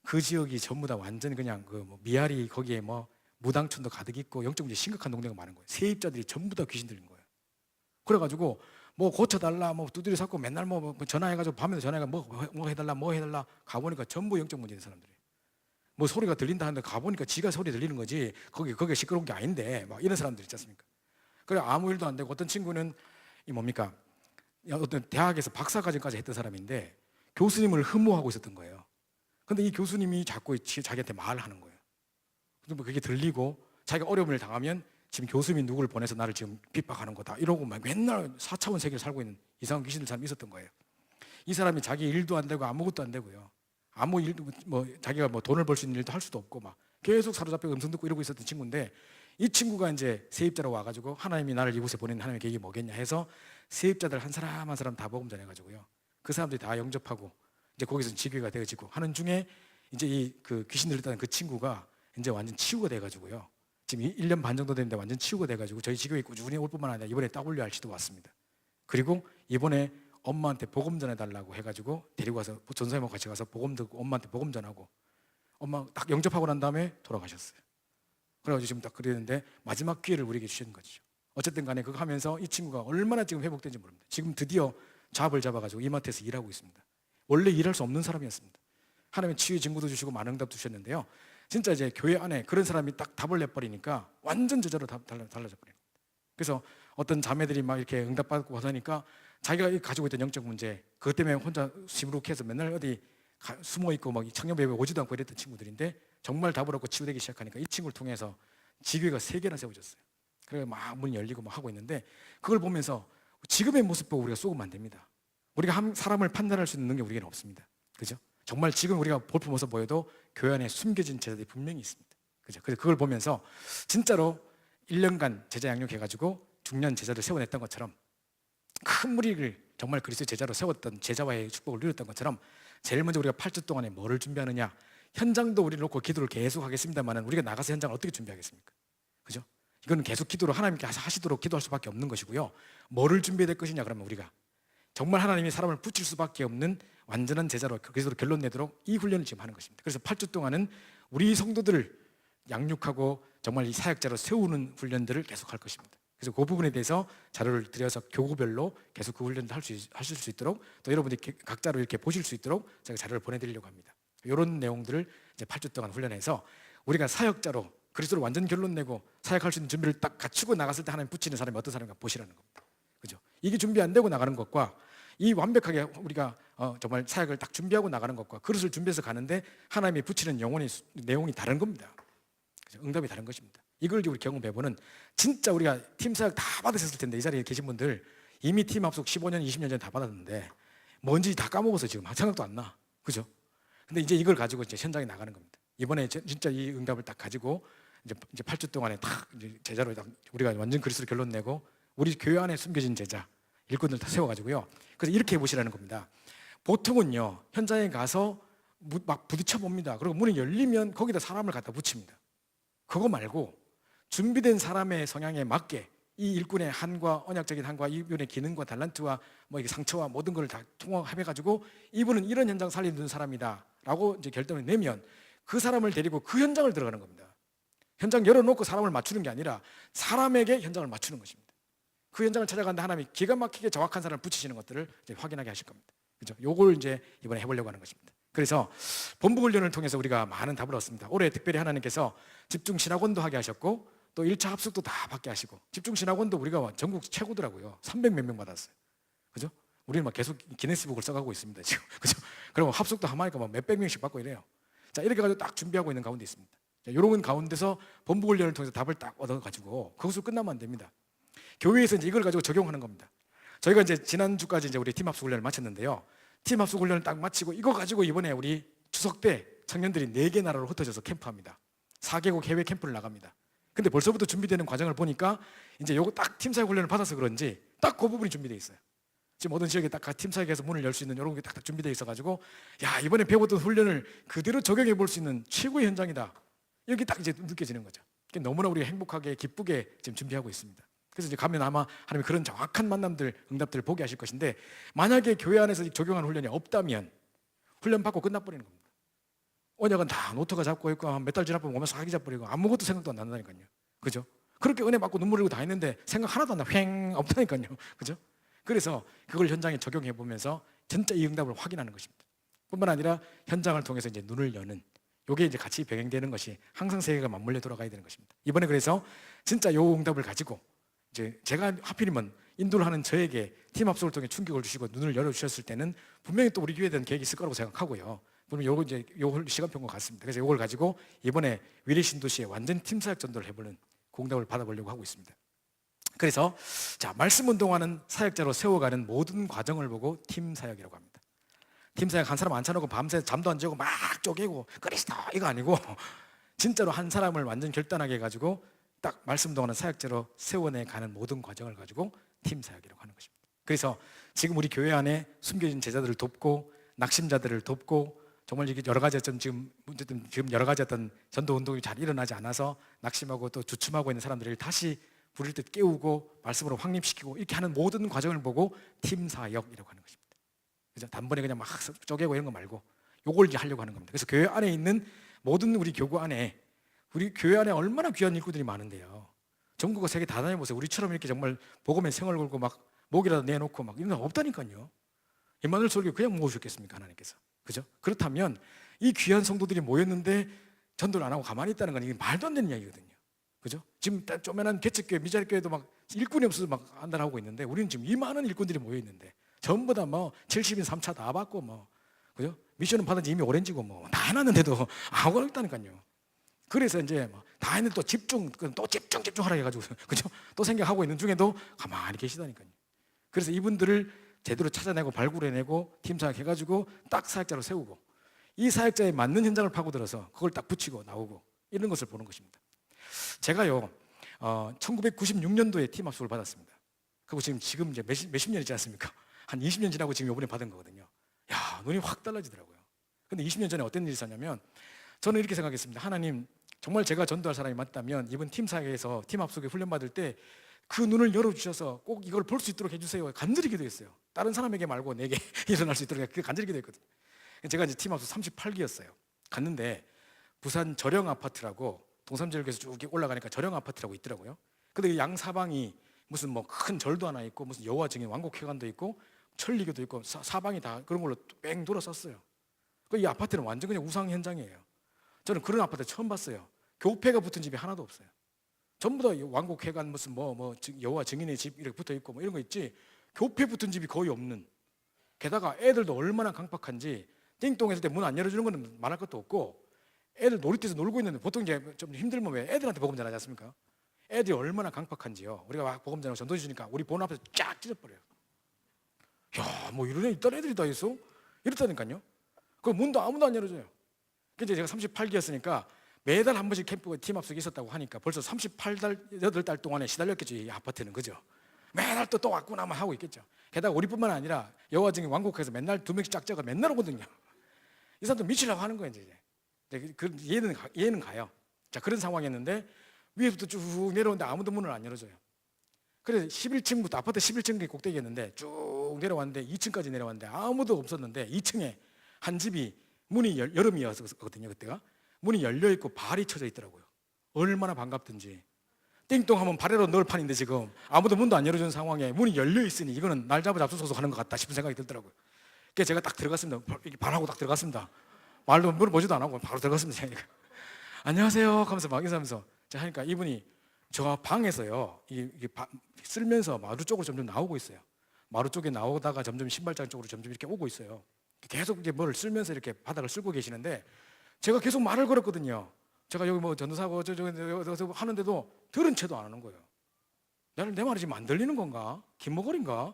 Speaker 1: 그 지역이 전부 다 완전 그냥 그 뭐 미아리 거기에 뭐 무당촌도 가득 있고 영적 문제 심각한 동네가 많은 거예요. 세입자들이 전부 다 귀신 들린 거예요. 그래가지고 뭐 고쳐달라, 뭐 두드려 잡고 맨날 뭐 전화해가지고 밤에도 전화해가 뭐 해달라 가보니까 전부 영적 문제인 사람들이. 뭐 소리가 들린다 하는데 가보니까 지가 소리 들리는 거지 거기 시끄러운 게 아닌데 막 이런 사람들 있지 않습니까? 그래 아무 일도 안 되고, 어떤 친구는 이 뭡니까 어떤 대학에서 박사과정까지 했던 사람인데 교수님을 흠모하고 있었던 거예요. 근데 이 교수님이 자꾸 자기한테 말하는 거예요. 뭐 그게 들리고 자기가 어려움을 당하면 지금 교수님이 누구를 보내서 나를 지금 핍박하는 거다 이러고 막 맨날 4차원 세계를 살고 있는 이상한 귀신들 사람이 있었던 거예요. 이 사람이 자기 일도 안 되고 아무것도 안 되고요. 아무 일도 뭐 자기가 뭐 돈을 벌 수 있는 일도 할 수도 없고 막 계속 사로잡혀 음성 듣고 이러고 있었던 친구인데, 이 친구가 이제 세입자로 와가지고 하나님이 나를 이곳에 보낸 하나님의 계획이 뭐겠냐 해서 세입자들 한 사람 한 사람 다 복음 전해가지고요. 그 사람들이 다 영접하고 이제 거기서 지교가 되어지고 하는 중에 이제 이 그 귀신 들렸다는 그 친구가 이제 완전 치유가 돼가지고요. 지금 1년 반 정도 됐는데 완전 치유가 돼가지고 저희 지교에 꾸준히 올 뿐만 아니라 이번에 WRC도 왔습니다. 그리고 이번에 엄마한테 복음 전해달라고 해가지고 데리고 와서 전사님하고 같이 가서 복음 듣고 엄마한테 복음 전하고, 엄마 딱 영접하고 난 다음에 돌아가셨어요. 그래가지고 지금 딱 그랬는데 마지막 기회를 우리에게 주신 거죠. 어쨌든 간에 그거 하면서 이 친구가 얼마나 지금 회복된지 모릅니다. 지금 드디어 잡을 잡아가지고 이마트에서 일하고 있습니다. 원래 일할 수 없는 사람이었습니다. 하나님의 치유의 증거도 주시고 많은 응답도 주셨는데요. 진짜 이제 교회 안에 그런 사람이 딱 답을 내버리니까 완전 제자로 달라져 버려요. 그래서 어떤 자매들이 막 이렇게 응답받고 하니까 자기가 가지고 있던 영적 문제 그것 때문에 혼자 시무룩해서 맨날 어디 숨어 있고 막 청년배에 오지도 않고 이랬던 친구들인데 정말 답을 얻고 치유되기 시작하니까 이 친구를 통해서 지교회가 3개나 세워졌어요. 그래서 막 문이 열리고 막 하고 있는데, 그걸 보면서 지금의 모습 보고 우리가 쏘면 안 됩니다. 우리가 사람을 판단할 수 있는 능력이 우리에게는 없습니다. 그죠? 정말 지금 우리가 볼품 모습 보여도 교회 안에 숨겨진 제자들이 분명히 있습니다. 그죠? 그래서 그걸 보면서 진짜로 1년간 제자 양육해가지고 중년 제자를 세워냈던 것처럼, 큰 무리를 정말 그리스도의 제자로 세웠던 제자와의 축복을 누렸던 것처럼 제일 먼저 우리가 8주 동안에 뭐를 준비하느냐, 현장도 우리를 놓고 기도를 계속 하겠습니다만 우리가 나가서 현장을 어떻게 준비하겠습니까? 그죠? 이건 계속 기도로 하나님께 하시도록 기도할 수밖에 없는 것이고요. 뭐를 준비해야 될 것이냐 그러면 우리가 정말 하나님이 사람을 붙일 수밖에 없는 완전한 제자로 그리스도로 결론 내도록 이 훈련을 지금 하는 것입니다. 그래서 8주 동안은 우리 성도들을 양육하고 정말 이 사역자로 세우는 훈련들을 계속 할 것입니다. 그래서 그 부분에 대해서 자료를 드려서 교구별로 계속 그 훈련을 하실 수 있도록, 또 여러분들이 각자로 이렇게 보실 수 있도록 제가 자료를 보내드리려고 합니다. 이런 내용들을 이제 8주 동안 훈련해서 우리가 사역자로 그리스도로 완전 결론 내고 사역할 수 있는 준비를 딱 갖추고 나갔을 때 하나님 붙이는 사람이 어떤 사람인가 보시라는 겁니다. 그죠? 이게 준비 안 되고 나가는 것과 이 완벽하게 우리가 정말 사역을 딱 준비하고 나가는 것과 그릇을 준비해서 가는데 하나님이 붙이는 내용이 다른 겁니다. 그죠? 응답이 다른 것입니다. 이걸 우리 경험해보는, 진짜 우리가 팀 사역 다 받으셨을 텐데 이 자리에 계신 분들 이미 팀 합숙 15년, 20년 전에 다 받았는데 뭔지 다 까먹어서 지금 생각도 안 나. 그죠? 근데 이제 이걸 가지고 이제 현장에 나가는 겁니다. 이번에 진짜 이 응답을 딱 가지고 이제 8주 동안에 딱 이제 제자로 딱 우리가 완전 그리스도 결론 내고 우리 교회 안에 숨겨진 제자 일꾼들 다 세워가지고요. 그래서 이렇게 해보시라는 겁니다. 보통은요 현장에 가서 막 부딪혀 봅니다. 그리고 문이 열리면 거기다 사람을 갖다 붙입니다. 그거 말고 준비된 사람의 성향에 맞게 이 일꾼의 한과 언약적인 한과 이분의 기능과 달란트와 뭐 이게 상처와 모든 걸 다 통합해가지고 이분은 이런 현장 살리는 사람이다라고 이제 결정을 내면 그 사람을 데리고 그 현장을 들어가는 겁니다. 현장 열어놓고 사람을 맞추는 게 아니라 사람에게 현장을 맞추는 것입니다. 그 현장을 찾아가는데 하나님이 기가 막히게 정확한 사람을 붙이시는 것들을 이제 확인하게 하실 겁니다. 그죠? 요걸 이제 이번에 해보려고 하는 것입니다. 그래서 본부 훈련을 통해서 우리가 많은 답을 얻습니다. 올해 특별히 하나님께서 집중 신학원도 하게 하셨고 또 1차 합숙도 다 받게 하시고 집중 신학원도 우리가 전국 최고더라고요. 300 몇 명 받았어요. 그죠? 우리는 막 계속 기네스북을 써가고 있습니다 지금. 그죠? 그러면 합숙도 하마니까 막 몇백 명씩 받고 이래요. 자, 이렇게 가지고 딱 준비하고 있는 가운데 있습니다. 자, 이런 가운데서 본부 훈련을 통해서 답을 딱 얻어가지고 거기서 끝나면 안 됩니다. 교회에서 이제 이걸 가지고 적용하는 겁니다. 저희가 이제 지난주까지 이제 우리 팀 합숙 훈련을 마쳤는데요. 팀 합숙 훈련을 딱 마치고 이거 가지고 이번에 우리 추석 때 청년들이 4개 나라로 흩어져서 캠프합니다. 4개국 해외 캠프를 나갑니다. 근데 벌써부터 준비되는 과정을 보니까 이제 요거 딱 팀사역 훈련을 받아서 그런지 딱 그 부분이 준비되어 있어요. 지금 모든 지역에 딱 팀사역에서 문을 열 수 있는 이런 게 딱 준비되어 있어가지고 야, 이번에 배웠던 훈련을 그대로 적용해 볼 수 있는 최고의 현장이다. 이렇게 딱 이제 느껴지는 거죠. 너무나 우리가 행복하게 기쁘게 지금 준비하고 있습니다. 그래서 이제 가면 아마 하나님이 그런 정확한 만남들, 응답들을 보게 하실 것인데 만약에 교회 안에서 적용한 훈련이 없다면 훈련 받고 끝나버리는 겁니다. 언약은 다 노트가 잡고 있고 몇 달 지나보면 오면 사기 잡버리고 아무것도 생각도 안 난다니까요. 그죠? 그렇게 은혜 받고 눈물 흘리고 다 했는데 생각 하나도 안 나. 휑 없다니까요. 그죠? 그래서 그걸 현장에 적용해 보면서 진짜 이 응답을 확인하는 것입니다. 뿐만 아니라 현장을 통해서 이제 눈을 여는 요게 이제 같이 병행되는 것이 항상 세계가 맞물려 돌아가야 되는 것입니다. 이번에 그래서 진짜 요 응답을 가지고 이제 제가 하필이면 인도를 하는 저에게 팀 합숙을 통해 충격을 주시고 눈을 열어주셨을 때는 분명히 또 우리 교회에 대한 계획이 있을 거라고 생각하고요. 그러면 요거 이제 요 시간표가 같습니다. 그래서 요걸 가지고 이번에 위례 신도시에 완전 팀 사역 전도를 해보는 공답을 받아보려고 하고 있습니다. 그래서 자, 말씀 운동하는 사역자로 세워가는 모든 과정을 보고 팀 사역이라고 합니다. 팀 사역 한 사람 앉혀놓고 밤새 잠도 안 자고 막 쪼개고 그리스도 이거 아니고 진짜로 한 사람을 완전 결단하게 해가지고 딱 말씀 운동하는 사역자로 세워내 가는 모든 과정을 가지고 팀 사역이라고 하는 것입니다. 그래서 지금 우리 교회 안에 숨겨진 제자들을 돕고 낙심자들을 돕고 정말 이게 여러 가지 지금 여러 가지 어떤 전도 운동이 잘 일어나지 않아서 낙심하고 또 주춤하고 있는 사람들을 다시 부릴 때 깨우고 말씀으로 확립시키고 이렇게 하는 모든 과정을 보고 팀 사역이라고 하는 것입니다. 그래서 단번에 그냥 막 쪼개고 이런 거 말고 요걸 이제 하려고 하는 겁니다. 그래서 교회 안에 있는 모든 우리 교구 안에 우리 교회 안에 얼마나 귀한 일꾼들이 많은데요. 전국과 세계 다 다녀보세요. 우리처럼 이렇게 정말 복음에 생을 걸고 막 목이라도 내놓고 막 이런 거 없다니까요. 임마누엘 설교 그냥 모으셨겠습니까 하나님께서? 그죠? 그렇다면 이 귀한 성도들이 모였는데 전도를 안 하고 가만히 있다는 건 이게 말도 안 되는 이야기거든요. 그죠? 지금 조그만한 개척교회, 미자립교회도 막 일꾼이 없어서 막 안달하고 있는데 우리는 지금 이 많은 일꾼들이 모여 있는데 전부 다 뭐 70인 3차 다 받고 뭐 그죠? 미션은 받은 지 이미 오렌지고 뭐 다 해놨는데도 아무것도 없다니까요. 그래서 이제 다 했는데 또 집중하라 해가지고 그죠? 또 생각하고 있는 중에도 가만히 계시다니까요. 그래서 이분들을 제대로 찾아내고 발굴해내고 팀 사역해가지고 딱 사역자로 세우고 이 사역자에 맞는 현장을 파고들어서 그걸 딱 붙이고 나오고 이런 것을 보는 것입니다. 제가요 1996년도에 팀 합숙을 받았습니다. 그리고 지금 이제 몇십 년이지 않습니까? 한 20년 지나고 지금 이번에 받은 거거든요. 야, 눈이 확 달라지더라고요. 근데 20년 전에 어떤 일이 있었냐면 저는 이렇게 생각했습니다. 하나님, 정말 제가 전도할 사람이 맞다면 이번 팀 사역에서 팀 합숙에 훈련 받을 때 그 눈을 열어주셔서 꼭 이걸 볼 수 있도록 해주세요. 간절히 기도했어요. 다른 사람에게 말고 내게 일어날 수 있도록 간절히 기도했거든요. 제가 이제 팀 합숙 38기였어요. 갔는데 부산 저령 아파트라고 동삼지역에서 쭉 올라가니까 저령 아파트라고 있더라고요. 근데 양 사방이 무슨 뭐 큰 절도 하나 있고 무슨 여호와 증인 왕곡회관도 있고 천리교도 있고 사방이 다 그런 걸로 뺑 돌아섰어요. 이 아파트는 완전 그냥 우상 현장이에요. 저는 그런 아파트 처음 봤어요. 교패가 붙은 집이 하나도 없어요. 전부 다 왕곡회관 무슨 여호와 증인의 집 이렇게 붙어 있고 뭐 이런 거 있지 교패 붙은 집이 거의 없는. 게다가 애들도 얼마나 강팍한지 띵동 했을 때 문 안 열어주는 건 말할 것도 없고 애들 놀이터에서 놀고 있는데 보통 이제 좀 힘들면 왜 애들한테 복음 전하지 않습니까? 애들이 얼마나 강팍한지요. 우리가 막 복음 전하고 전도해 주니까 우리 본 앞에서 쫙 찢어버려요. 야, 뭐 이런 애 있던 애들이 다 있어? 이랬다니까요. 그 문도 아무도 안 열어줘요. 그래서 제가 38기였으니까 매달 한 번씩 캠프 팀 합숙이 있었다고 하니까 벌써 38달, 8달 동안에 시달렸겠죠, 이 아파트는. 그죠? 매달 또 왔구나만 하고 있겠죠. 게다가 우리뿐만 아니라 여호와 증인 왕곡에서 맨날 2명씩 짝짝을 맨날 오거든요. 이 사람들 미치려고 하는 거예요, 이제. 얘는 가요. 자, 그런 상황이었는데 위에부터 쭉 내려오는데 아무도 문을 안 열어줘요. 그래서 11층부터 아파트 11층이 꼭대기였는데 쭉 내려왔는데 2층까지 내려왔는데 아무도 없었는데 2층에 한 집이 문이 여름이었거든요, 그때가. 문이 열려있고 발이 쳐져 있더라고요. 얼마나 반갑든지. 띵동 하면 발에로 넣을 판인데 지금 아무도 문도 안 열어주는 상황에 문이 열려 있으니 이거는 날 잡아 잡수소서 하는 것 같다 싶은 생각이 들더라고요. 그래서 제가 딱 들어갔습니다. 이렇게 반하고 딱 들어갔습니다. 말도 물어보지도 안 하고 바로 들어갔습니다. 제가. 안녕하세요 하면서 막 인사하면서 제가 하니까 이분이 저 방에서요 쓸면서 마루 쪽으로 점점 나오고 있어요. 마루 쪽에 나오다가 점점 신발장 쪽으로 점점 이렇게 오고 있어요. 계속 이제 뭘 쓸면서 이렇게 바닥을 쓸고 계시는데 제가 계속 말을 걸었거든요. 제가 여기 뭐 전도사고 저 하는데도 들은 채도 안 하는 거예요. 내 말이 지금 안 들리는 건가? 김목걸인가?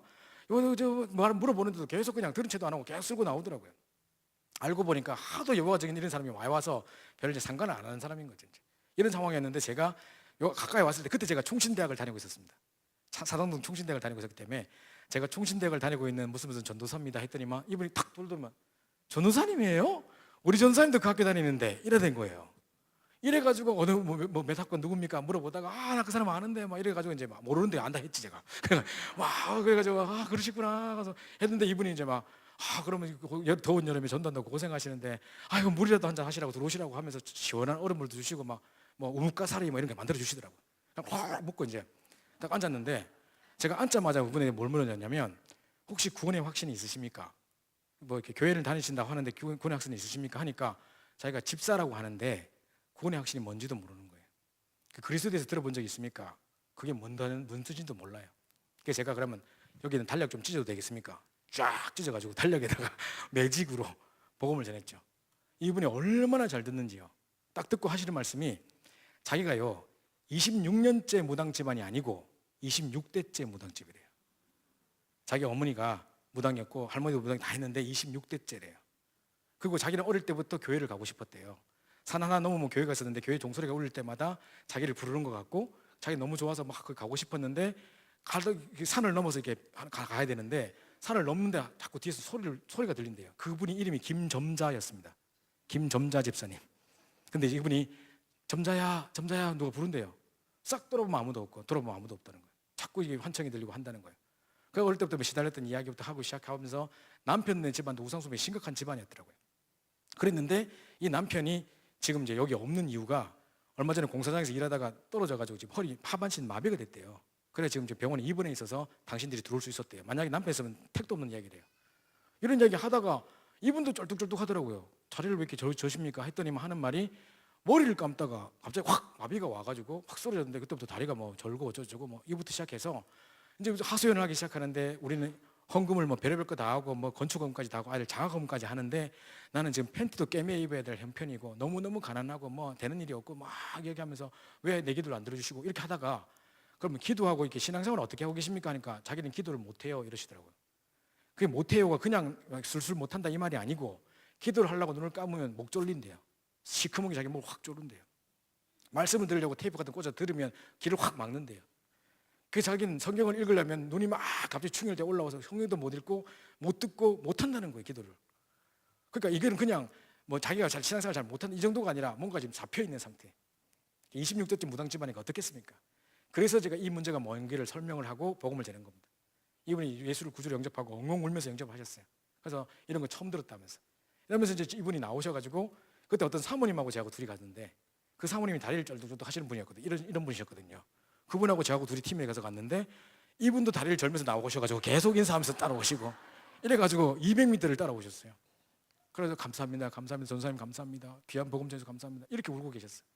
Speaker 1: 이거 말 물어보는데도 계속 그냥 들은 채도 안 하고 계속 쓸고 나오더라고요. 알고 보니까 하도 여호와적인 이런 사람이 와서 별 이제 상관을 안 하는 사람인 거죠. 이런 상황이었는데 제가 가까이 왔을 때 그때 제가 총신대학을 다니고 있었습니다. 사당동 총신대학을 다니고 있었기 때문에 제가 총신대학을 다니고 있는 무슨 전도사입니다 했더니만 이분이 탁 돌더만 전도사님이에요? 우리 전도사님도 그 학교 다니는데 이래 된 거예요. 이래가지고 어느 몇 학번 누굽니까 물어보다가 나 그 사람 아는데 막 이래가지고 이제 막 모르는데 안다 했지 제가. 그래가지고 그러시구나 가서 했는데 이분이 이제 막 그러면 더운 여름에 전도한다고 고생하시는데 이거 물이라도 한잔 하시라고 들어오시라고 하면서 시원한 얼음물도 주시고 막 뭐 우뭇가사리 뭐 이런 게 만들어 주시더라고요. 확 먹고 이제 딱 앉았는데 제가 앉자마자 그분에게 뭘 물었냐면 혹시 구원의 확신이 있으십니까? 뭐 이렇게 교회를 다니신다고 하는데 구원의 확신이 있으십니까? 하니까 자기가 집사라고 하는데 구원의 확신이 뭔지도 모르는 거예요. 그리스도에 대해서 들어본 적 있습니까? 그게 뭔 뜻인지도 몰라요. 그래서 제가 그러면 여기는 달력 좀 찢어도 되겠습니까? 쫙 찢어가지고 달력에다가 매직으로 복음을 전했죠. 이분이 얼마나 잘 듣는지요. 딱 듣고 하시는 말씀이 자기가요 26년째 무당 집안이 아니고 26대째 무당집이래요. 자기 어머니가 무당이었고 할머니도 무당 다 했는데 26대째래요. 그리고 자기는 어릴 때부터 교회를 가고 싶었대요. 산 하나 넘으면 교회가 있었는데 교회 종소리가 울릴 때마다 자기를 부르는 것 같고 자기 너무 좋아서 막 가고 싶었는데 산을 넘어서 이렇게 가야 되는데 산을 넘는데 자꾸 뒤에서 소리가 들린대요. 그분이 이름이 김점자였습니다. 김점자 집사님. 근데 이분이 점자야 누가 부른대요. 싹 돌아보면 아무도 없고 돌아보면 아무도 없다는 거예요. 자꾸 이게 환청이 들리고 한다는 거예요. 그 어릴 때부터 시달렸던 이야기부터 하고 시작하면서 남편네 집안도 우상숭배 심각한 집안이었더라고요. 그랬는데 이 남편이 지금 이제 여기 없는 이유가 얼마 전에 공사장에서 일하다가 떨어져가지고 지금 허리 하반신 마비가 됐대요. 그래서 지금 병원에 입원해 있어서 당신들이 들어올 수 있었대요. 만약에 남편이었으면 택도 없는 이야기래요. 이런 이야기 하다가 이분도 쩔뚝쩔뚝 하더라고요. 자리를 왜 이렇게 저십니까? 했더니 하는 말이 머리를 감다가 갑자기 확 마비가 와가지고 확 쏘러졌는데 그때부터 다리가 뭐 절고 어쩌고 뭐 이부터 시작해서 이제 하소연을 하기 시작하는데 우리는 헌금을 뭐 별의별 거 다 하고 뭐 건축헌금까지 다 하고 아이들 장학헌금까지 하는데 나는 지금 팬티도 꿰매 입어야 될 형편이고 너무너무 가난하고 뭐 되는 일이 없고 막 얘기하면서 왜 내 기도를 안 들어주시고 이렇게 하다가 그러면 기도하고 이렇게 신앙생활을 어떻게 하고 계십니까? 하니까 자기는 기도를 못해요 이러시더라고요. 그게 못해요가 그냥 술술 못한다 이 말이 아니고 기도를 하려고 눈을 감으면 목 졸린대요. 시커멓게 자기 목을 확 졸른대요. 말씀을 들으려고 테이프 같은 거 꽂아 들으면 귀를 확 막는대요. 그 자기는 성경을 읽으려면 눈이 막 갑자기 충혈돼 올라와서 성경도 못 읽고 못 듣고 못 한다는 거예요 기도를. 그러니까 이거는 그냥 뭐 자기가 신앙생활 잘 못하는 이 정도가 아니라 뭔가 지금 잡혀 있는 상태. 26대째 무당 집안이니까 어떻겠습니까? 그래서 제가 이 문제가 뭔지를 설명을 하고 복음을 전한 겁니다. 이분이 예수를 구주로 영접하고 엉엉 울면서 영접하셨어요. 그래서 이런 거 처음 들었다면서. 이러면서 이제 이분이 나오셔가지고 그때 어떤 사모님하고 저하고 둘이 갔는데 그 사모님이 다리를 쩔뚝쩔뚝 하시는 분이었거든요. 이런 분이셨거든요. 그분하고 저하고 둘이 팀에 가서 갔는데 이분도 다리를 절면서 나오셔가지고 계속 인사하면서 따라오시고 이래가지고 200m를 따라오셨어요. 그래서 감사합니다 전사님 감사합니다 귀한 복음 전해서 감사합니다 이렇게 울고 계셨어요.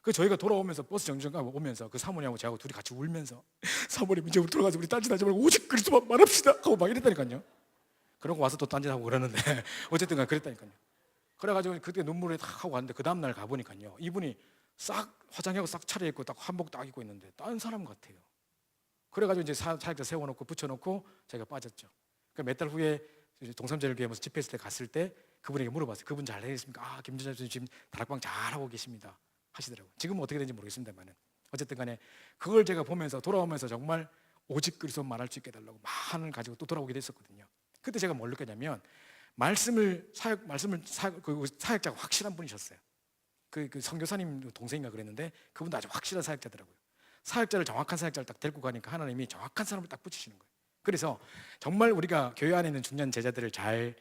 Speaker 1: 그 저희가 돌아오면서 버스 정류장 오면서 그 사모님하고 저하고 둘이 같이 울면서 사모님 이제 우리 돌아가서 우리 딴짓하지 말고 오직 그리스도만 말합시다 하고 막 이랬다니까요. 그러고 와서 또 딴짓하고 그러는데 어쨌든 간에 그랬다니까요. 그래가지고 그때 눈물에 탁 하고 왔는데 그 다음날 가보니까요 이분이 싹 화장하고 싹 차려입고 딱 한복 딱 입고 있는데 딴 사람 같아요. 그래가지고 이제 사역자 세워놓고 붙여놓고 제가 빠졌죠. 몇 달 후에 동삼제일교회 집회했을 때 갔을 때 그분에게 물어봤어요. 그분 잘 되겠습니까? 김전자 교수님 지금 다락방 잘하고 계십니다 하시더라고요. 지금은 어떻게 되는지 모르겠습니다만 어쨌든 간에 그걸 제가 보면서 돌아오면서 정말 오직 그리스도 말할 수 있게 해달라고 만을 가지고 또 돌아오게 됐었거든요. 그때 제가 뭘 느꼈냐면 사역자가 확실한 분이셨어요. 그 선교사님 동생인가 그랬는데 그분도 아주 확실한 사역자더라고요. 사역자를 정확한 사역자를 딱 데리고 가니까 하나님이 정확한 사람을 딱 붙이시는 거예요. 그래서 정말 우리가 교회 안에 있는 중요한 제자들을 잘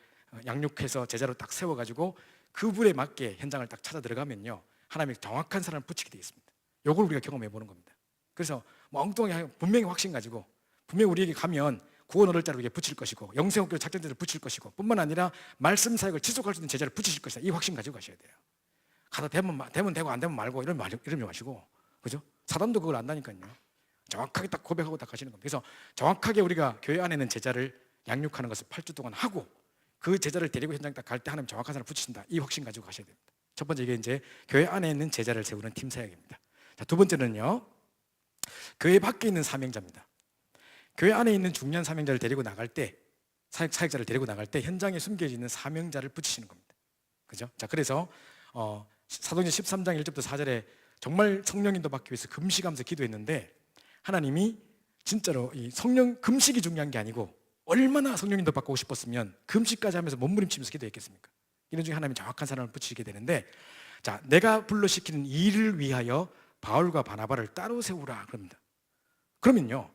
Speaker 1: 양육해서 제자로 딱 세워가지고 그분에 맞게 현장을 딱 찾아 들어가면요 하나님이 정확한 사람을 붙이게 되어 있습니다. 이걸 우리가 경험해 보는 겁니다. 그래서 뭐 엉뚱하게 분명히 확신 가지고 분명히 우리에게 가면 구원 얻을 자를 붙일 것이고 영생학교 작전자를 붙일 것이고 뿐만 아니라 말씀 사역을 지속할 수 있는 제자를 붙이실 것이다. 이 확신 가지고 가셔야 돼요. 가다 되면 되고 안 되면 말고 이러지 마시고, 그죠? 사람도 그걸 안다니까요. 정확하게 딱 고백하고 딱 가시는 겁니다. 그래서 정확하게 우리가 교회 안에 있는 제자를 양육하는 것을 8주 동안 하고 그 제자를 데리고 현장 딱 갈 때 하나님 정확한 사람을 붙이신다. 이 확신 가지고 가셔야 됩니다. 첫 번째, 이게 이제 교회 안에 있는 제자를 세우는 팀 사역입니다. 자, 두 번째는요, 교회 밖에 있는 사명자입니다. 교회 안에 있는 중요한 사명자를 데리고 나갈 때, 사역자를 데리고 나갈 때 현장에 숨겨져 있는 사명자를 붙이시는 겁니다. 그죠? 자, 그래서 사도행전 13장 1절부터 4절에 정말 성령인도 받기 위해서 금식하면서 기도했는데, 하나님이 진짜로 이 성령 금식이 중요한 게 아니고 얼마나 성령인도 받고 싶었으면 금식까지 하면서 몸부림치면서 기도했겠습니까? 이런 중에 하나님이 정확한 사람을 붙이게 되는데, 자, 내가 불러시키는 일을 위하여 바울과 바나바를 따로 세우라 그럽니다. 그러면요,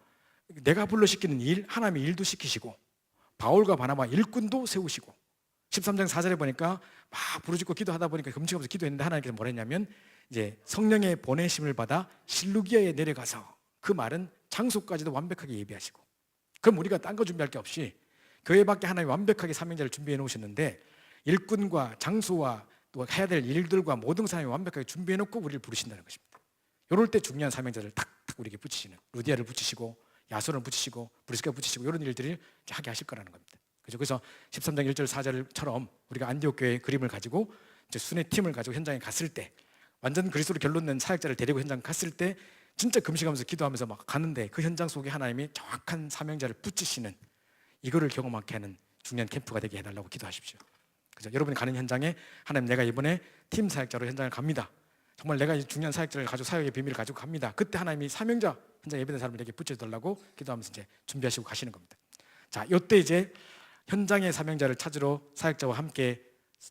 Speaker 1: 내가 불러시키는 일, 하나님의 일도 시키시고 바울과 바나바 일꾼도 세우시고, 13장 4절에 보니까 막 부르짖고 기도하다 보니까 금식하면서 기도했는데 하나님께서 뭐라 했냐면, 이제 성령의 보내심을 받아 실루기아에 내려가서, 그 말은 장소까지도 완벽하게 예비하시고. 그럼 우리가 딴 거 준비할 게 없이 교회 밖에 하나님이 완벽하게 사명자를 준비해 놓으셨는데, 일꾼과 장소와 또 해야 될 일들과 모든 사람이 완벽하게 준비해 놓고 우리를 부르신다는 것입니다. 이럴 때 중요한 사명자를 탁탁 우리에게 붙이시는, 루디아를 붙이시고 야손을 붙이시고 브리스가 붙이시고 이런 일들을 하게 하실 거라는 겁니다. 그래서 13장 1절 4절처럼 우리가 안디옥 교회의 그림을 가지고 이제 순회 팀을 가지고 현장에 갔을 때, 완전 그리스도로 결론 낸 사역자를 데리고 현장 갔을 때 진짜 금식하면서 기도하면서 막 가는데, 그 현장 속에 하나님이 정확한 사명자를 붙이시는, 이거를 경험하게 하는 중요한 캠프가 되게 해달라고 기도하십시오. 그죠? 여러분이 가는 현장에 하나님, 내가 이번에 팀 사역자로 현장을 갑니다. 정말 내가 이 중요한 사역자를 가지고 사역의 비밀을 가지고 갑니다. 그때 하나님이 사명자 현장 예배된 사람들에게 붙여달라고 기도하면서 이제 준비하시고 가시는 겁니다. 자, 이때 이제 현장의 사명자를 찾으러 사역자와 함께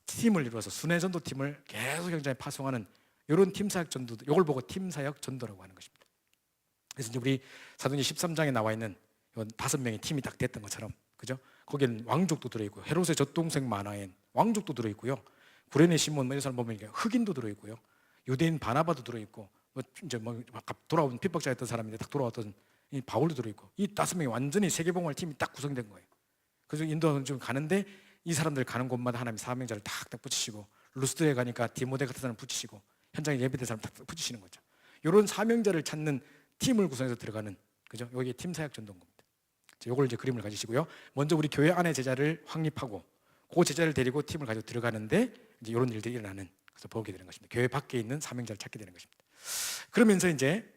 Speaker 1: 팀을 이루어서 순회전도 팀을 계속 현장에 파송하는 이런 팀 사역 전도, 이걸 보고 팀 사역 전도라고 하는 것입니다. 그래서 이제 우리 사도행전 13장에 나와 있는 5명의 팀이 딱 됐던 것처럼, 그죠? 거기는 왕족도 들어있고요, 헤롯의 젖동생 마나엔 왕족도 들어있고요, 구레네 시몬 이런 사람 보면 흑인도 들어있고요, 유대인 바나바도 들어있고, 이제 돌아온 핍박자였던 사람인데 딱 돌아왔던 이 바울도 들어있고, 이 5명이 완전히 세계봉헌 팀이 딱 구성된 거예요. 그래서 인도 좀 가는데 이 사람들 가는 곳마다 하나님 사명자를 탁탁 붙이시고, 루스드에 가니까 디모데 같은 사람 붙이시고, 현장에 예배된 사람 탁 붙이시는 거죠. 이런 사명자를 찾는 팀을 구성해서 들어가는, 그죠? 여기 팀 사역 전도인 겁니다. 이걸 이제 그림을 가지시고요. 먼저 우리 교회 안에 제자를 확립하고 그 제자를 데리고 팀을 가지고 들어가는데 이제 이런 일들이 일어나는, 그래서 보게 되는 것입니다. 교회 밖에 있는 사명자를 찾게 되는 것입니다. 그러면서 이제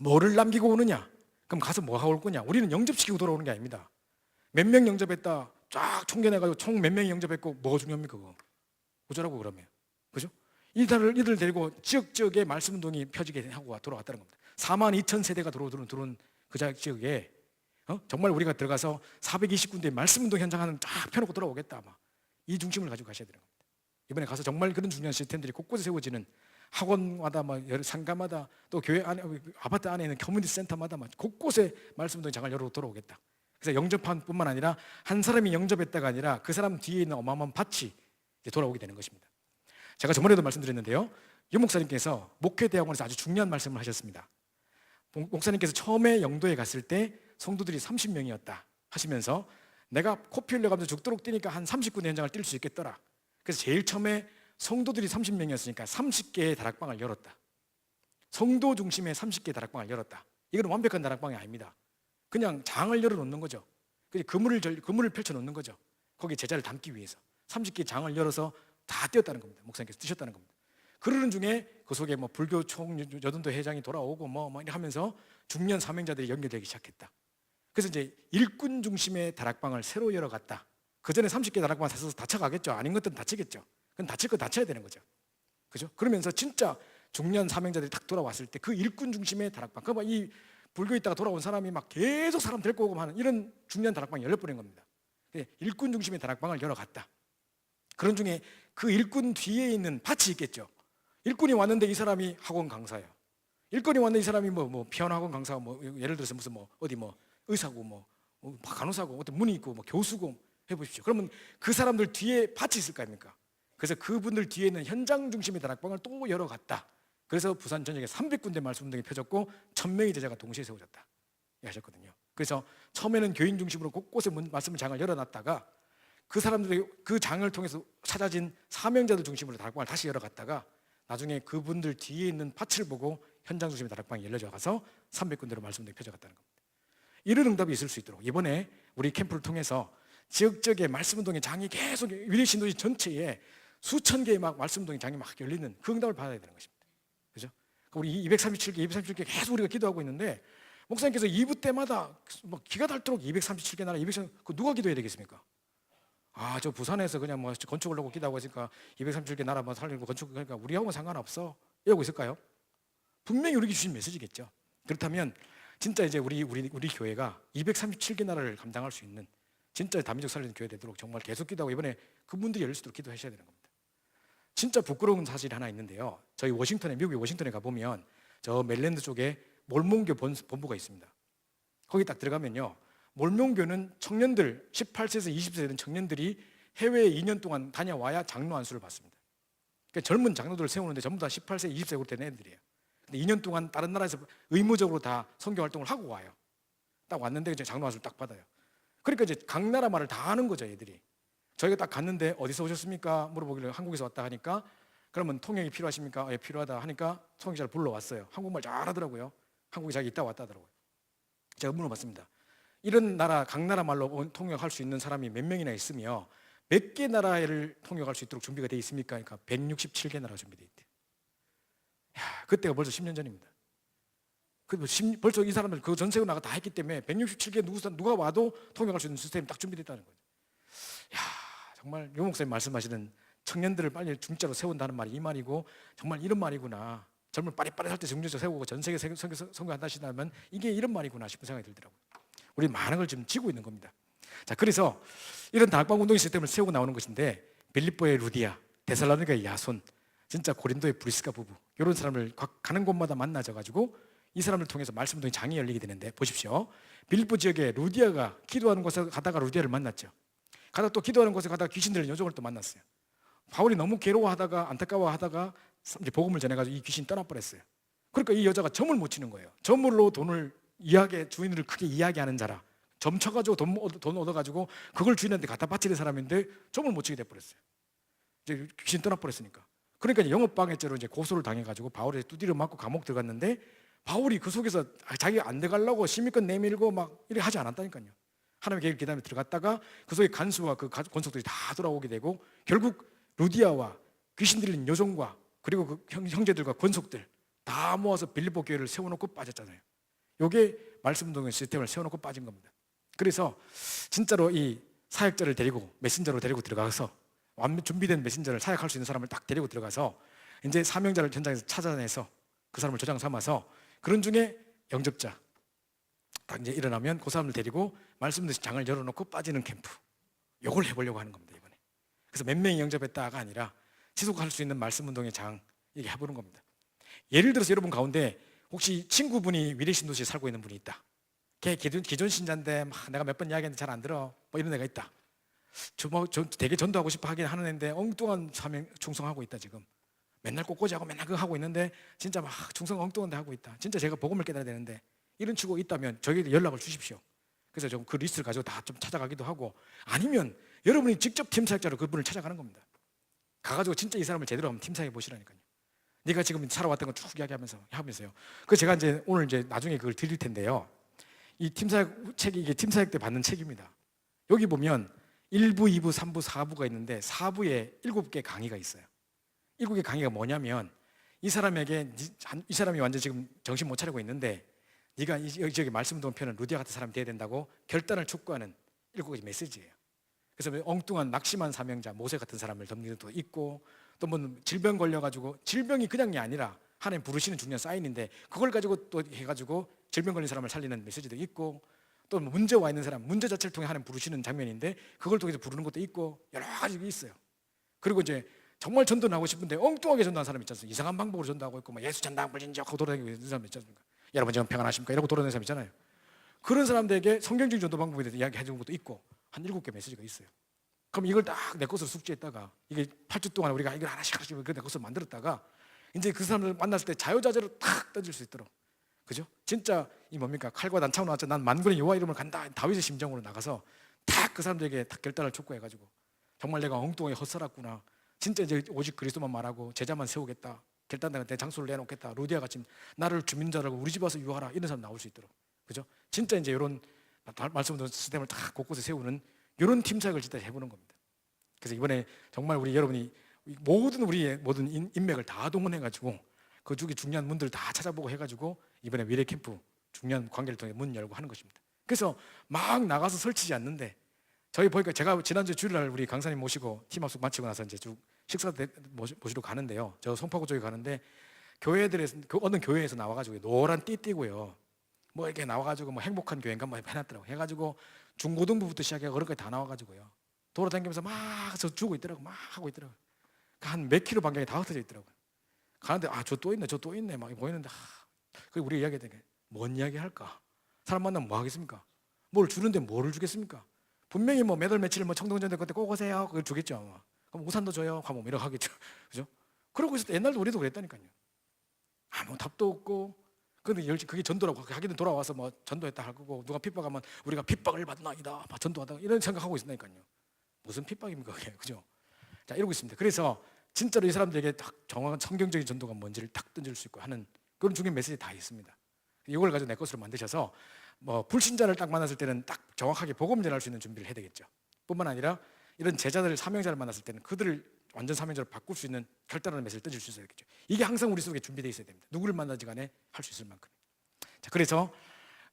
Speaker 1: 뭐를 남기고 오느냐? 그럼 가서 뭐 하고 올 거냐? 우리는 영접시키고 돌아오는 게 아닙니다. 몇 명 영접했다, 쫙 총견해가지고 총 몇 명이 영접했고 뭐가 중요합니까? 그거 어쩌라고 그러면, 그죠? 이들 데리고 지역에 말씀운동이 펴지게 하고 돌아왔다는 겁니다. 42,000세대가 들어온 그 지역에 정말 우리가 들어가서 420군데 말씀운동 현장하는 쫙 펴놓고 돌아오겠다, 아마 이 중심을 가지고 가셔야 되는 겁니다. 이번에 가서 정말 그런 중요한 시스템들이 곳곳에 세워지는, 학원마다 상가마다 또 교회 안에, 아파트 안에 있는 커뮤니티 센터마다 곳곳에 말씀운동 장을 열어 돌아오겠다. 그래서 영접한 뿐만 아니라 한 사람이 영접했다가 아니라 그 사람 뒤에 있는 어마어마한 밭이 돌아오게 되는 것입니다. 제가 저번에도 말씀드렸는데요, 유 목사님께서 목회대학원에서 아주 중요한 말씀을 하셨습니다. 목사님께서 처음에 영도에 갔을 때 성도들이 30명이었다 하시면서, 내가 코피 흘려가면서 죽도록 뛰니까 한 30군데 현장을 뛸 수 있겠더라. 그래서 제일 처음에 성도들이 30명이었으니까 30개의 다락방을 열었다. 성도 중심의 30개의 다락방을 열었다. 이건 완벽한 다락방이 아닙니다. 그냥 장을 열어놓는 거죠. 그물을 펼쳐놓는 거죠. 거기에 제자를 담기 위해서 30개 장을 열어서 다 뛰었다는 겁니다. 목사님께서 뛰셨다는 겁니다. 그러는 중에 그 속에 불교 여든도 회장이 돌아오고 이렇게 하면서 중년 사명자들이 연결되기 시작했다. 그래서 이제 일꾼 중심의 다락방을 새로 열어갔다. 그 전에 30개 다락방을 사서 다쳐가겠죠. 아닌 것들은 다치겠죠. 그건 다칠 거 다쳐야 되는 거죠. 그죠? 그러면서 진짜 중년 사명자들이 딱 돌아왔을 때 그 일꾼 중심의 다락방, 이 불교에 있다가 돌아온 사람이 계속 사람 데리고 오고 하는 이런 중년 다락방이 열려버린 겁니다. 일꾼 중심의 다락방을 열어갔다. 그런 중에 그 일꾼 뒤에 있는 밭이 있겠죠. 일꾼이 왔는데 이 사람이 학원 강사예요. 일꾼이 왔는데 이 사람이 피아노 학원 강사가 예를 들어서 무슨 어디 의사고 간호사고 어떤 문이 있고 교수고 해보십시오. 그러면 그 사람들 뒤에 밭이 있을 거 아닙니까? 그래서 그분들 뒤에 있는 현장 중심의 다락방을 또 열어갔다. 그래서 부산 전역에 300군데 말씀 운동이 펴졌고 1000명의 제자가 동시에 세워졌다 하셨거든요. 그래서 처음에는 교인 중심으로 곳곳에 말씀 장을 열어놨다가 그 사람들이 그 장을 통해서 찾아진 사명자들 중심으로 다락방을 다시 열어갔다가 나중에 그분들 뒤에 있는 밭을 보고 현장 중심의 다락방이 열려져 가서 300군데로 말씀 운동이 펴져갔다는 겁니다. 이런 응답이 있을 수 있도록 이번에 우리 캠프를 통해서 지역적의 말씀 운동의 장이 계속 위례 신도시 전체에 수천 개의 막 말씀 운동의 장이 막 열리는 그 응답을 받아야 되는 것입니다. 그죠? 우리 237개 계속 우리가 기도하고 있는데 목사님께서 2부 때마다 뭐 기가 닳도록 237개 나라, 237개 그 누가 기도해야 되겠습니까? 저 부산에서 그냥 뭐 건축을 놓고 기도하고 있으니까 237개 나라 뭐 살리고 건축 그러니까 우리하고는 상관없어 이러고 있을까요? 분명히 우리에게 주신 메시지겠죠. 그렇다면 진짜 이제 우리 교회가 237개 나라를 감당할 수 있는 진짜 다민족 살리는 교회 되도록 정말 계속 기도하고 이번에 그분들이 열릴 수 있도록 기도하셔야 되는 겁니다. 진짜 부끄러운 사실이 하나 있는데요. 저희 미국의 워싱턴에 가보면 저 메릴랜드 쪽에 몰몬교 본부가 있습니다. 거기 딱 들어가면요, 몰몬교는 청년들 18세에서 20세 되는 청년들이 해외에 2년 동안 다녀와야 장로 안수를 받습니다. 그러니까 젊은 장로들을 세우는데 전부 다 18세, 20세 된 애들이에요. 근데 2년 동안 다른 나라에서 의무적으로 다 선교 활동을 하고 와요. 딱 왔는데 이제 장로 안수를 딱 받아요. 그러니까 이제 각 나라 말을 다 하는 거죠, 애들이. 저희가 딱 갔는데 어디서 오셨습니까? 물어보길래 한국에서 왔다 하니까 그러면 통역이 필요하십니까? 예, 필요하다 하니까 통역자를 불러왔어요. 한국말 잘하더라고요. 한국에 자기 있다 왔다 하더라고요. 제가 물어봤습니다. 이런 나라, 각 나라 말로 통역할 수 있는 사람이 몇 명이나 있으며 몇 개 나라를 통역할 수 있도록 준비가 되어 있습니까? 그러니까 167개 나라가 준비되어 있대요. 그때가 벌써 10년 전입니다. 벌써 이 사람들 그 전세고 나가 다 했기 때문에 167개 누가 와도 통역할 수 있는 시스템이 딱 준비됐다는 거죠. 정말 요 목사님 말씀하시는 청년들을 빨리 중자로 세운다는 말이 이 말이고 정말 이런 말이구나. 젊은 빠릿빠릿할 때 중자로 세우고 전 세계 선교한다 하시다면 이게 이런 말이구나 싶은 생각이 들더라고요. 우리 많은 걸 지금 지고 있는 겁니다. 자, 그래서 이런 다락방 운동 시스템을 세우고 나오는 것인데 빌립보의 루디아, 데살로니가의 야손, 진짜 고린도의 브리스가 부부 이런 사람을 가는 곳마다 만나져가지고 이 사람을 통해서 말씀 운동의 장이 열리게 되는데 보십시오. 빌립보 지역에 루디아가 기도하는 곳에 가다가 루디아를 만났죠. 가다가 또 기도하는 곳에 가다가 귀신 들린 여종을 또 만났어요. 바울이 너무 괴로워하다가 안타까워하다가 이제 복음을 전해가지고 이 귀신 떠나버렸어요. 그러니까 이 여자가 점을 못 치는 거예요. 점으로 돈을 주인을 크게 이야기하는 자라. 점 쳐가지고 돈 얻어가지고 그걸 주인한테 갖다 바치는 사람인데 점을 못 치게 돼버렸어요. 이제 귀신 떠나버렸으니까. 그러니까 이제 영업방해죄로 이제 고소를 당해가지고 바울이 두드려 맞고 감옥 들어갔는데 바울이 그 속에서 자기가 안 들어가려고 심의권 내밀고 막 이렇게 하지 않았다니까요. 하나님의 계획 기다림에 들어갔다가 그 속에 간수와 그 권속들이 다 돌아오게 되고 결국 루디아와 귀신 들린 여종과 그리고 그 형제들과 권속들 다 모아서 빌립보 교회를 세워놓고 빠졌잖아요. 이게 말씀 운동의 시스템을 세워놓고 빠진 겁니다. 그래서 진짜로 이 사역자를 데리고 메신저로 데리고 들어가서 준비된 메신저를 사역할 수 있는 사람을 딱 데리고 들어가서 이제 사명자를 현장에서 찾아내서 그 사람을 조장 삼아서 그런 중에 영접자 딱 이제 일어나면 그 사람을 데리고 말씀 운동의 장을 열어놓고 빠지는 캠프, 이걸 해보려고 하는 겁니다 이번에. 그래서 몇 명이 영접했다가 아니라 지속할 수 있는 말씀 운동의 장 이게 해보는 겁니다. 예를 들어서 여러분 가운데 혹시 친구분이 위례신도시에 살고 있는 분이 있다. 걔 기존 신자인데 내가 몇 번 이야기했는데 잘 안 들어. 뭐 이런 애가 있다. 되게 전도하고 싶어 하긴 하는 애인데 엉뚱한 사명 충성하고 있다 지금. 맨날 꽃꽂이하고 맨날 그거 하고 있는데 진짜 막 충성 엉뚱한 데 하고 있다. 진짜 제가 복음을 깨달아야 되는데 이런 친구 있다면 저에게 연락을 주십시오. 그래서 좀 그 리스트를 가지고 다 좀 찾아가기도 하고 아니면 여러분이 직접 팀 사역자로 그분을 찾아가는 겁니다. 가가지고 진짜 이 사람을 제대로 한번 팀 사역해 보시라니까요. 네가 지금 살아왔던 거 쭉 이야기하면서요. 그 제가 이제 오늘 이제 나중에 그걸 드릴 텐데요. 이 팀사역 책이 이게 팀사역 때 받는 책입니다. 여기 보면 1부, 2부, 3부, 4부가 있는데 4부에 7개 강의가 있어요. 7개 강의가 뭐냐면 이 사람에게 이 사람이 완전 지금 정신 못 차리고 있는데 네가 이 지역에 말씀 운동 펴는 루디아 같은 사람이 돼야 된다고 결단을 촉구하는 7가지 메시지예요. 그래서 엉뚱한 낙심한 사명자 모세 같은 사람을 덤비는 것도 있고 또 뭐 질병 걸려가지고 질병이 그냥이 아니라 하나님 부르시는 중요한 사인인데 그걸 가지고 또 해가지고 질병 걸린 사람을 살리는 메시지도 있고 또 문제 와 있는 사람 문제 자체를 통해 하나님 부르시는 장면인데 그걸 통해서 부르는 것도 있고 여러 가지가 있어요. 그리고 이제 정말 전도는 하고 싶은데 엉뚱하게 전도하는 사람 있지 않습니까? 이상한 방법으로 전도하고 있고 막 예수 전당 불진적 하고 돌아다니고 있는 사람 있지 않습니까? 여러분 지금 평안하십니까? 이러고 돌아다니는 사람 있잖아요. 그런 사람들에게 성경적인 전도 방법에 대해서 이야기해 주는 것도 있고 한 7개 메시지가 있어요. 그럼 이걸 딱 내 것으로 숙지했다가 이게 8주 동안 우리가 이걸 하나씩 내 것으로 만들었다가 이제 그 사람들 만났을 때 자유자재로 탁 던질 수 있도록, 그죠? 진짜 이 뭡니까? 칼과 난창으로 나왔죠. 난 만군의 여호와 이름을 간다. 다윗의 심정으로 나가서 탁 그 사람들에게 탁 결단을 촉구해가지고 정말 내가 엉뚱하게 헛살았구나. 진짜 이제 오직 그리스도만 말하고 제자만 세우겠다. 결단된 내 장소를 내놓겠다. 루디아 같이 나를 주민자라고 우리 집 와서 유하라. 이런 사람 나올 수 있도록, 그죠? 진짜 이제 이런 말씀드린 시스템을 다 곳곳에 세우는 이런 팀 사역을 진짜 해보는 겁니다. 그래서 이번에 정말 우리 여러분이 우리의 모든 인맥을 다 동원해가지고 그 중에 중요한 문들을 다 찾아보고 해가지고 이번에 미래 캠프 중요한 관계를 통해 문 열고 하는 것입니다. 그래서 막 나가서 설치지 않는데 저희 보니까 제가 지난주 주일날 우리 강사님 모시고 팀 합숙 마치고 나서 이제 쭉 식사 모시러 가는데요. 저 송파구 쪽에 가는데 교회들에서 어느 교회에서 나와가지고 노란 띠 띠고요. 뭐 이렇게 나와가지고 뭐 행복한 교회인가 뭐 해놨더라고. 해가지고 중고등부부터 시작해 어른까지 다 나와가지고요. 돌아다니면서 막 저 주고 있더라고. 막 하고 있더라고. 한 몇 킬로 반경에 다 흩어져 있더라고요. 가는데 저 또 있네, 저 또 있네 막 보이는데 그 우리 이야기했던 게 뭔 이야기 할까? 사람 만나면 뭐 하겠습니까? 뭘 주는데 뭐를 주겠습니까? 분명히 뭐 몇 월 며칠 뭐 청동전대 그때 꼭 오세요. 그걸 주겠죠 아마. 그럼 우산도 줘요. 하면 이렇게 하겠죠. 그죠? 그러고 있을 때 옛날도 우리도 그랬다니까요. 아무 답도 없고. 근데 그게 전도라고 하기는 돌아와서 뭐 전도했다 할 거고 누가 핍박하면 우리가 핍박을 받나이다 막 전도하다 이런 생각하고 있으니까요. 무슨 핍박입니까 그게, 그죠? 자 이러고 있습니다. 그래서 진짜로 이 사람들에게 딱 정확한 성경적인 전도가 뭔지를 딱 던질 수 있고 하는 그런 중요한 메시지 다 있습니다. 이걸 가지고 내 것으로 만드셔서 뭐 불신자를 딱 만났을 때는 딱 정확하게 복음 전할 수 있는 준비를 해야 되겠죠. 뿐만 아니라 이런 제자들 사명자를 만났을 때는 그들을 완전 사명자로 바꿀 수 있는 결단하는 메시지를 던질 수 있어야겠죠. 이게 항상 우리 속에 준비되어 있어야 됩니다. 누구를 만나지 간에 할 수 있을 만큼. 자 그래서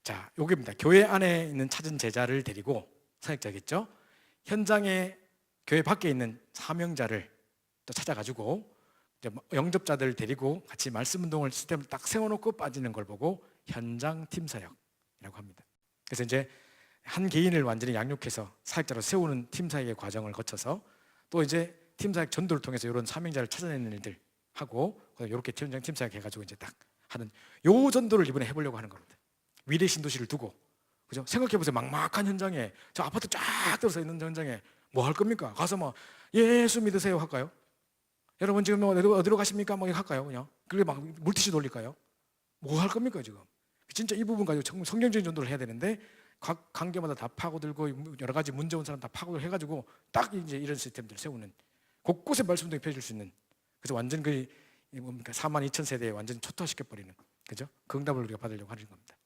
Speaker 1: 자 요게입니다. 교회 안에 있는 찾은 제자를 데리고 사역자겠죠. 현장에 교회 밖에 있는 사명자를 또 찾아가지고 이제 영접자들 데리고 같이 말씀 운동을 시스템을 딱 세워놓고 빠지는 걸 보고 현장 팀 사역이라고 합니다. 그래서 이제 한 개인을 완전히 양육해서 사역자로 세우는 팀 사역의 과정을 거쳐서 또 이제 팀 사역 전도를 통해서 이런 사명자를 찾아내는 일들 하고 이렇게 현장 팀 사역 해가지고 이제 딱 하는 요 전도를 이번에 해보려고 하는 겁니다. 위대 신도시를 두고, 그죠? 생각해보세요. 막막한 현장에 저 아파트 쫙 들어서 있는 현장에 뭐 할 겁니까? 가서 뭐 예수 믿으세요 할까요? 여러분 지금 어디로 가십니까? 뭐 할까요? 그냥 그게 막 물티슈 돌릴까요? 뭐 할 겁니까 지금? 진짜 이 부분 가지고 성경적인 전도를 해야 되는데 각 관계마다 다 파고들고 여러 가지 문제 온 사람 다 파고들 해가지고 딱 이제 이런 시스템들을 세우는 곳곳에 말씀도 펴줄 수 있는, 그래서 완전 그 뭡니까 42,000세대에 완전 초토화시켜 버리는, 그죠? 그 응답을 우리가 받으려고 하는 겁니다.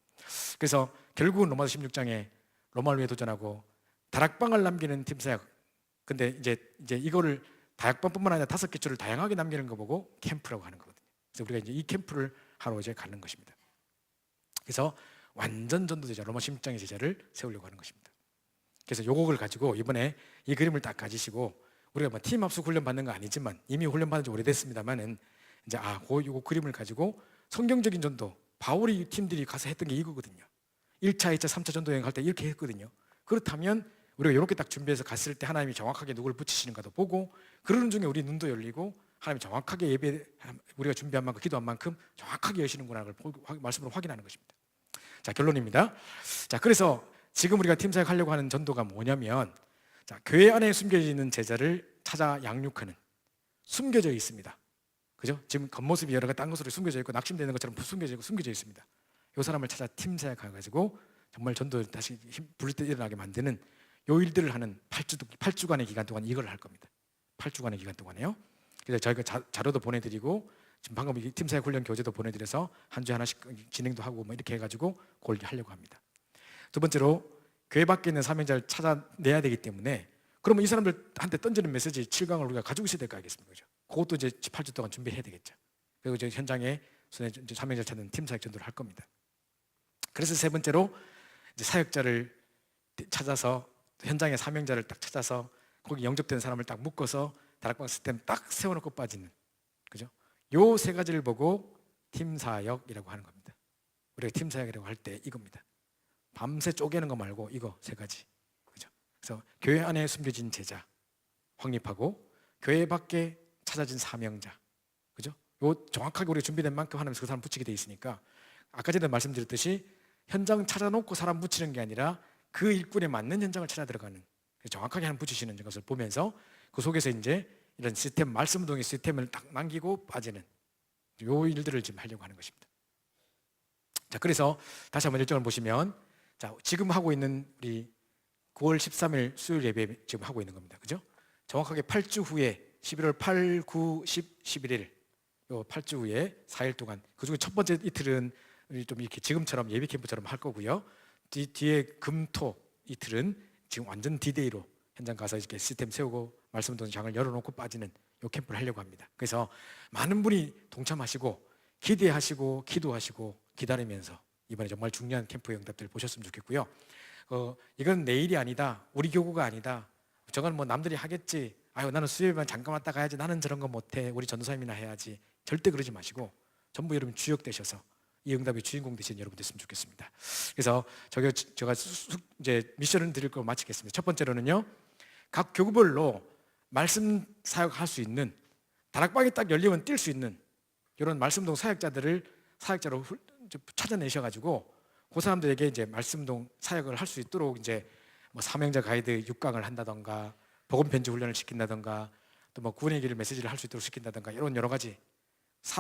Speaker 1: 그래서 결국은 로마서 16장에 로마를 위해 도전하고 다락방을 남기는 팀 사역. 근데 이제 이거를 다락방뿐만 아니라 5개 줄을 다양하게 남기는 거 보고 캠프라고 하는 거거든요. 그래서 우리가 이제 이 캠프를 하러 이제 가는 것입니다. 그래서 완전 전도 제자, 로마 16장의 제자를 세우려고 하는 것입니다. 그래서 요곡을 가지고 이번에 이 그림을 딱 가지시고 우리가 뭐 팀 합숙 훈련 받는 거 아니지만 이미 훈련 받은 지 오래됐습니다만은 이제 요거 그림을 가지고 성경적인 전도, 바울이 팀들이 가서 했던 게 이거거든요. 1차, 2차, 3차 전도 여행 갈 때 이렇게 했거든요. 그렇다면 우리가 이렇게 딱 준비해서 갔을 때 하나님이 정확하게 누구를 붙이시는가도 보고 그러는 중에 우리 눈도 열리고 하나님이 정확하게 예배 우리가 준비한 만큼 기도한 만큼 정확하게 여시는구나 걸 말씀으로 확인하는 것입니다. 자 결론입니다. 자 그래서 지금 우리가 팀 사역하려고 하는 전도가 뭐냐면 자 교회 안에 숨겨져 있는 제자를 찾아 양육하는, 숨겨져 있습니다. 그죠? 지금 겉모습이 여러 가지 딴 것으로 숨겨져 있고 낙심되는 것처럼 숨겨져 있습니다. 이 사람을 찾아 팀 사역해가지고 정말 전도 다시 부를 때 일어나게 만드는 요 일들을 하는 8주간의 기간 동안 이걸 할 겁니다. 8주간의 기간 동안에요. 그래서 저희가 자료도 보내드리고 지금 방금 팀 사역 훈련 교재도 보내드려서 한 주에 하나씩 진행도 하고 뭐 이렇게 해가지고 그걸 하려고 합니다. 두 번째로 교회 밖에 있는 사명자를 찾아내야 되기 때문에 그러면 이 사람들한테 던지는 메시지 7강을 우리가 가지고 있어야 될 거 아니겠습니까? 그죠? 그것도 이제 8주 동안 준비해야 되겠죠. 그리고 이제 현장에 사명자를 찾는 팀 사역 전도를 할 겁니다. 그래서 세 번째로 이제 사역자를 찾아서 현장에 사명자를 딱 찾아서 거기 영접된 사람을 딱 묶어서 다락방 시스템 딱 세워놓고 빠지는, 그죠? 요 세 가지를 보고 팀 사역이라고 하는 겁니다. 우리가 팀 사역이라고 할 때 이겁니다. 밤새 쪼개는 거 말고 이거 세 가지, 그죠? 그래서 교회 안에 숨겨진 제자 확립하고 교회 밖에 찾아진 사명자, 그죠? 요 정확하게 우리가 준비된 만큼 하나님께서 그 사람 붙이게 돼 있으니까 아까 전에 말씀드렸듯이 현장 찾아놓고 사람 붙이는 게 아니라 그 일꾼에 맞는 현장을 찾아 들어가는, 정확하게 하나님 붙이시는 것을 보면서 그 속에서 이제 이런 시스템, 말씀 운동의 시스템을 딱 남기고 빠지는 요 일들을 지금 하려고 하는 것입니다. 자, 그래서 다시 한번 일정을 보시면, 자, 지금 하고 있는 우리 9월 13일 수요일 예배 지금 하고 있는 겁니다. 그죠? 정확하게 8주 후에 11월 8, 9, 10, 11일 요 8주 후에 4일 동안, 그중에 첫 번째 이틀은 좀 이렇게 지금처럼 예비 캠프처럼 할 거고요. 뒤에 금, 토 이틀은 지금 완전 디데이로 현장 가서 이렇게 시스템 세우고 말씀동장을 열어놓고 빠지는 요 캠프를 하려고 합니다. 그래서 많은 분이 동참하시고 기대하시고 기도하시고 기다리면서 이번에 정말 중요한 캠프 응답들을 보셨으면 좋겠고요. 이건 내 일이 아니다, 우리 교구가 아니다, 저건 뭐 남들이 하겠지, 아유 나는 수요일만 잠깐 왔다 가야지, 나는 저런 거 못해, 우리 전도사님이나 해야지, 절대 그러지 마시고 전부 여러분 주역 되셔서 이 응답의 주인공 되신 여러분 됐으면 좋겠습니다. 그래서 제가 이제 미션을 드릴 거 마치겠습니다. 첫 번째로는요, 각 교구별로 말씀 사역할 수 있는, 다락방이 딱 열리면 뛸 수 있는 이런 말씀동 사역자들을 사역자로 찾아내셔가지고 그 사람들에게 이제 말씀동 사역을 할 수 있도록 이제 뭐 사명자 가이드 6강을 한다던가, 복음 편지 훈련을 시킨다던가, 또 뭐 구원의 길 메시지를 할 수 있도록 시킨다던가, 이런 여러 가지.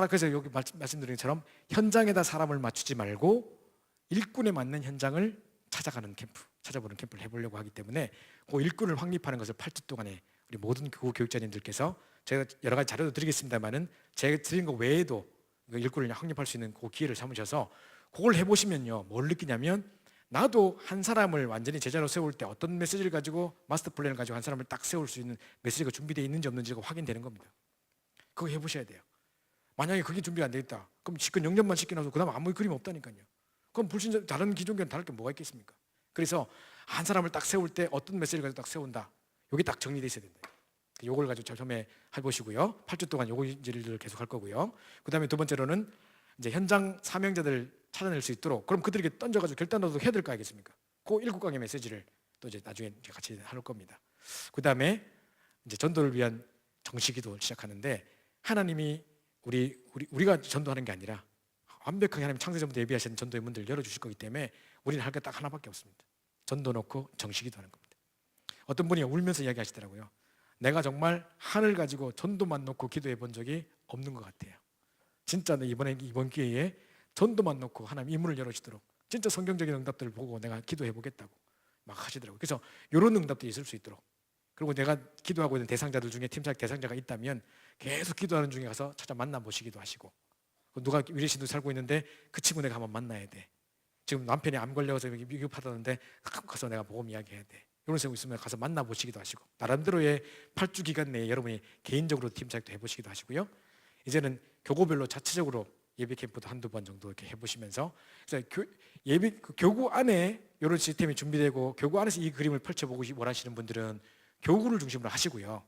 Speaker 1: 그래서 여기 말씀드린 것처럼 현장에다 사람을 맞추지 말고 일꾼에 맞는 현장을 찾아가는 캠프, 찾아보는 캠프를 해보려고 하기 때문에 그 일꾼을 확립하는 것을 8주 동안에 우리 모든 교육자님들께서, 제가 여러 가지 자료도 드리겠습니다만은 제가 드린 거 외에도 일꾼을 확립할 수 있는 그 기회를 삼으셔서 그걸 해보시면요, 뭘 느끼냐면, 나도 한 사람을 완전히 제자로 세울 때 어떤 메시지를 가지고, 마스터 플랜을 가지고 한 사람을 딱 세울 수 있는 메시지가 준비되어 있는지 없는지가 확인되는 겁니다. 그거 해보셔야 돼요. 만약에 그게 준비가 안 돼 있다, 그럼 지금 영접만 시켜놔서 그 다음 아무 그림 없다니까요. 그럼 불신자 다른 기존교회는 다를 게 뭐가 있겠습니까? 그래서 한 사람을 딱 세울 때 어떤 메시지를 가지고 딱 세운다, 이게 딱 정리되어 있어야 된다. 요걸 가지고 처음에 해보시고요. 8주 동안 요거를 계속 할 거고요. 그 다음에 두 번째로는 이제 현장 사명자들 찾아낼 수 있도록, 그럼 그들에게 던져가지고 결단도 해야 될 거 아니겠습니까? 그 7강의 메시지를 또 이제 나중에 같이 할 겁니다. 그 다음에 이제 전도를 위한 정식기도를 시작하는데, 하나님이 우리가 전도하는 게 아니라 완벽하게 하나님 창세전부터 예비하신 전도의 문들을 열어주실 거기 때문에 우리는 할 게 딱 하나밖에 없습니다. 전도 놓고 정식기도 하는 겁니다. 어떤 분이 울면서 이야기하시더라고요. 내가 정말 하늘 가지고 전도만 놓고 기도해 본 적이 없는 것 같아요. 진짜 이번 기회에 전도만 놓고 하나님 이 문을 열어주시도록 진짜 성경적인 응답들을 보고 내가 기도해 보겠다고 막 하시더라고요. 그래서 이런 응답들이 있을 수 있도록, 그리고 내가 기도하고 있는 대상자들 중에 팀사역 대상자가 있다면 계속 기도하는 중에 가서 찾아 만나보시기도 하시고, 누가 위례신도 살고 있는데 그 친구 내가 한번 만나야 돼, 지금 남편이 암 걸려서 위급하다는데 가서 내가 복음 이야기해야 돼, 이런 생각 있으면 가서 만나보시기도 하시고, 나름대로의 8주 기간 내에 여러분이 개인적으로 팀사역도 해보시기도 하시고요. 이제는 교구별로 자체적으로 예배 캠프도 한두 번 정도 이렇게 해보시면서, 그래서 교구 안에 이런 시스템이 준비되고 교구 안에서 이 그림을 펼쳐보고 원하시는 분들은 교구를 중심으로 하시고요.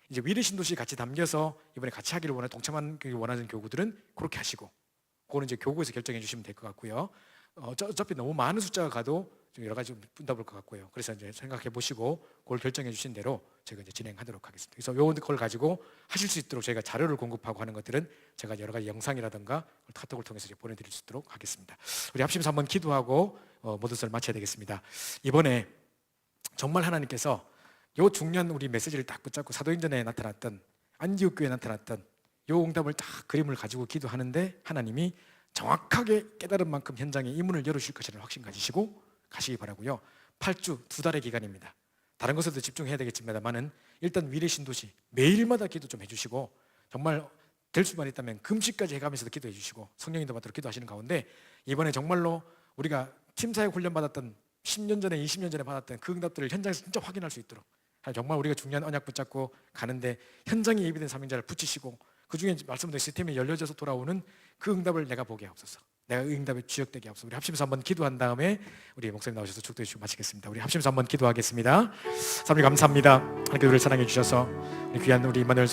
Speaker 1: 이제 위례 신도시 같이 담겨서 이번에 같이 하기를 동참하기를 원하는 교구들은 그렇게 하시고, 그거는 이제 교구에서 결정해 주시면 될 것 같고요. 어차피 너무 많은 숫자가 가도 좀 여러 가지 분담할 것 같고요. 그래서 이제 생각해 보시고 그걸 결정해 주신 대로 제가 이제 진행하도록 하겠습니다. 그래서 요걸 가지고 하실 수 있도록 저희가 자료를 공급하고 하는 것들은 제가 여러 가지 영상이라든가 카톡을 통해서 이제 보내드릴 수 있도록 하겠습니다. 우리 합심해서 한번 기도하고 모든 것을 마쳐야 되겠습니다. 이번에 정말 하나님께서 요 중요한 우리 메시지를 딱 붙잡고 사도행전에 나타났던, 안디옥 교회에 나타났던 요 응답을 딱 그림을 가지고 기도하는데, 하나님이 정확하게 깨달은 만큼 현장에 이 문을 열어주실 것이라는 확신 가지시고 가시기 바라고요. 8주 2달의 기간입니다. 다른 것에도 집중해야 되겠습니다만은 일단 위례 신도시 매일마다 기도 좀 해주시고, 정말 될 수만 있다면 금식까지 해가면서도 기도해 주시고 성령님도 받도록 기도하시는 가운데, 이번에 정말로 우리가 팀사역 훈련 받았던 10년 전에 20년 전에 받았던 그 응답들을 현장에서 진짜 확인할 수 있도록, 정말 우리가 중요한 언약 붙잡고 가는데 현장에 예비된 사명자를 붙이시고, 그 중에 말씀드린 시스템이 열려져서 돌아오는 그 응답을 내가 보게 하옵소서. 내가 응답에 주역되게 하옵소서. 우리 합심해서 한번 기도한 다음에 우리 목사님 나오셔서 축도해 주시고 마치겠습니다. 우리 합심해서 한번 기도하겠습니다. 하나님 감사합니다. 하나님께 우리를 사랑해 주셔서 우리 귀한 우리 임마누엘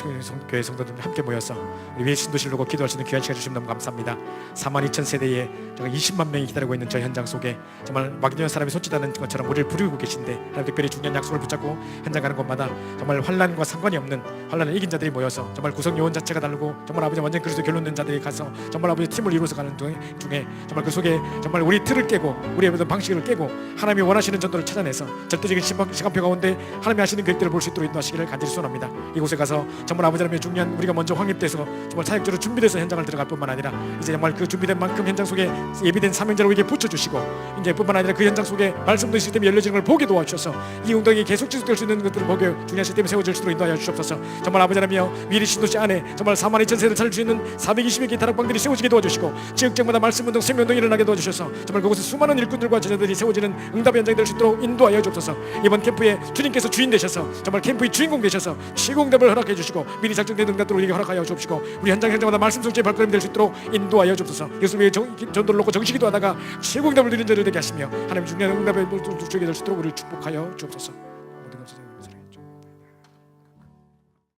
Speaker 1: 교회 성도들 함께 모여서 우리 위에 신도시를 놓고 기도할 수 있는 귀한 시간 주시면 너무 감사합니다. 42,000세대에 정말 20만 명이 기다리고 있는 저 현장 속에 정말 막연한 사람이 손짓하는 것처럼 우리를 부르고 계신데, 하나님 특별히 중요한 약속을 붙잡고 현장 가는 곳마다 정말 환난과 상관이 없는 환난을 이긴 자들이 모여서 정말 구성 요원 자체가 다르고 정말 아버지 완전 그리스도 결론된 자들이 가서 정말 아버지 팀을 이루어서 가는 중에 중에 정말 그 속에 정말 우리 틀을 깨고 우리의 모든 방식을 깨고 하나님이 원하시는 전도를 찾아내서 절대적인 시간표 가운데 하나님이 하시는 계획들을 볼 수 있도록 인도하시기를 간절히 소원합니다. 이곳에 가서 정말 아버지 하나님의 중요한 우리가 먼저 확립돼서 정말 사역적으로 준비돼서 현장을 들어갈 뿐만 아니라 이제 정말 그 준비된 만큼 현장 속에 예비된 사명자를 우리에게 붙여주시고 이제 뿐만 아니라 그 현장 속에 말씀도 시스템이 열려지는 걸 보게 도와주셔서 이 운동이 계속 지속될 수 있는 것들을 보게 중요한 시스템이 세워질 수 있도록 인도하여 주옵소서. 정말 아버지 하나님이여 미리 신도시 안에 정말 4만 2천 세를 살릴 수 있는 420여 개의 다락방들이 세워지게 도와주시고 지역적마다 말씀운동, 생명운동이 일어나게 도와주셔서 정말 그곳에 수많은 일꾼들과 제자들이 세워지는 응답의 현장이 될 수 있도록 인도하여 주옵소서. 이번 캠프에 주님께서 주인 되셔서 정말 캠프의 주인공 되셔서 최고 응답을 허락해 주시고 미리 작정된 응답들을 우리에게 허락하여 주옵시고 우리 현장마다 말씀 성취의 발걸음이 될 수 있도록 인도하여 주옵소서. 예수를 위해 전도를 놓고 정식기도 하다가 최고 응답을 드리는 자들 되게 하시며 하나님 중요한 응답의 주게 될 수 있도록 우리를 축복하여 주옵소서.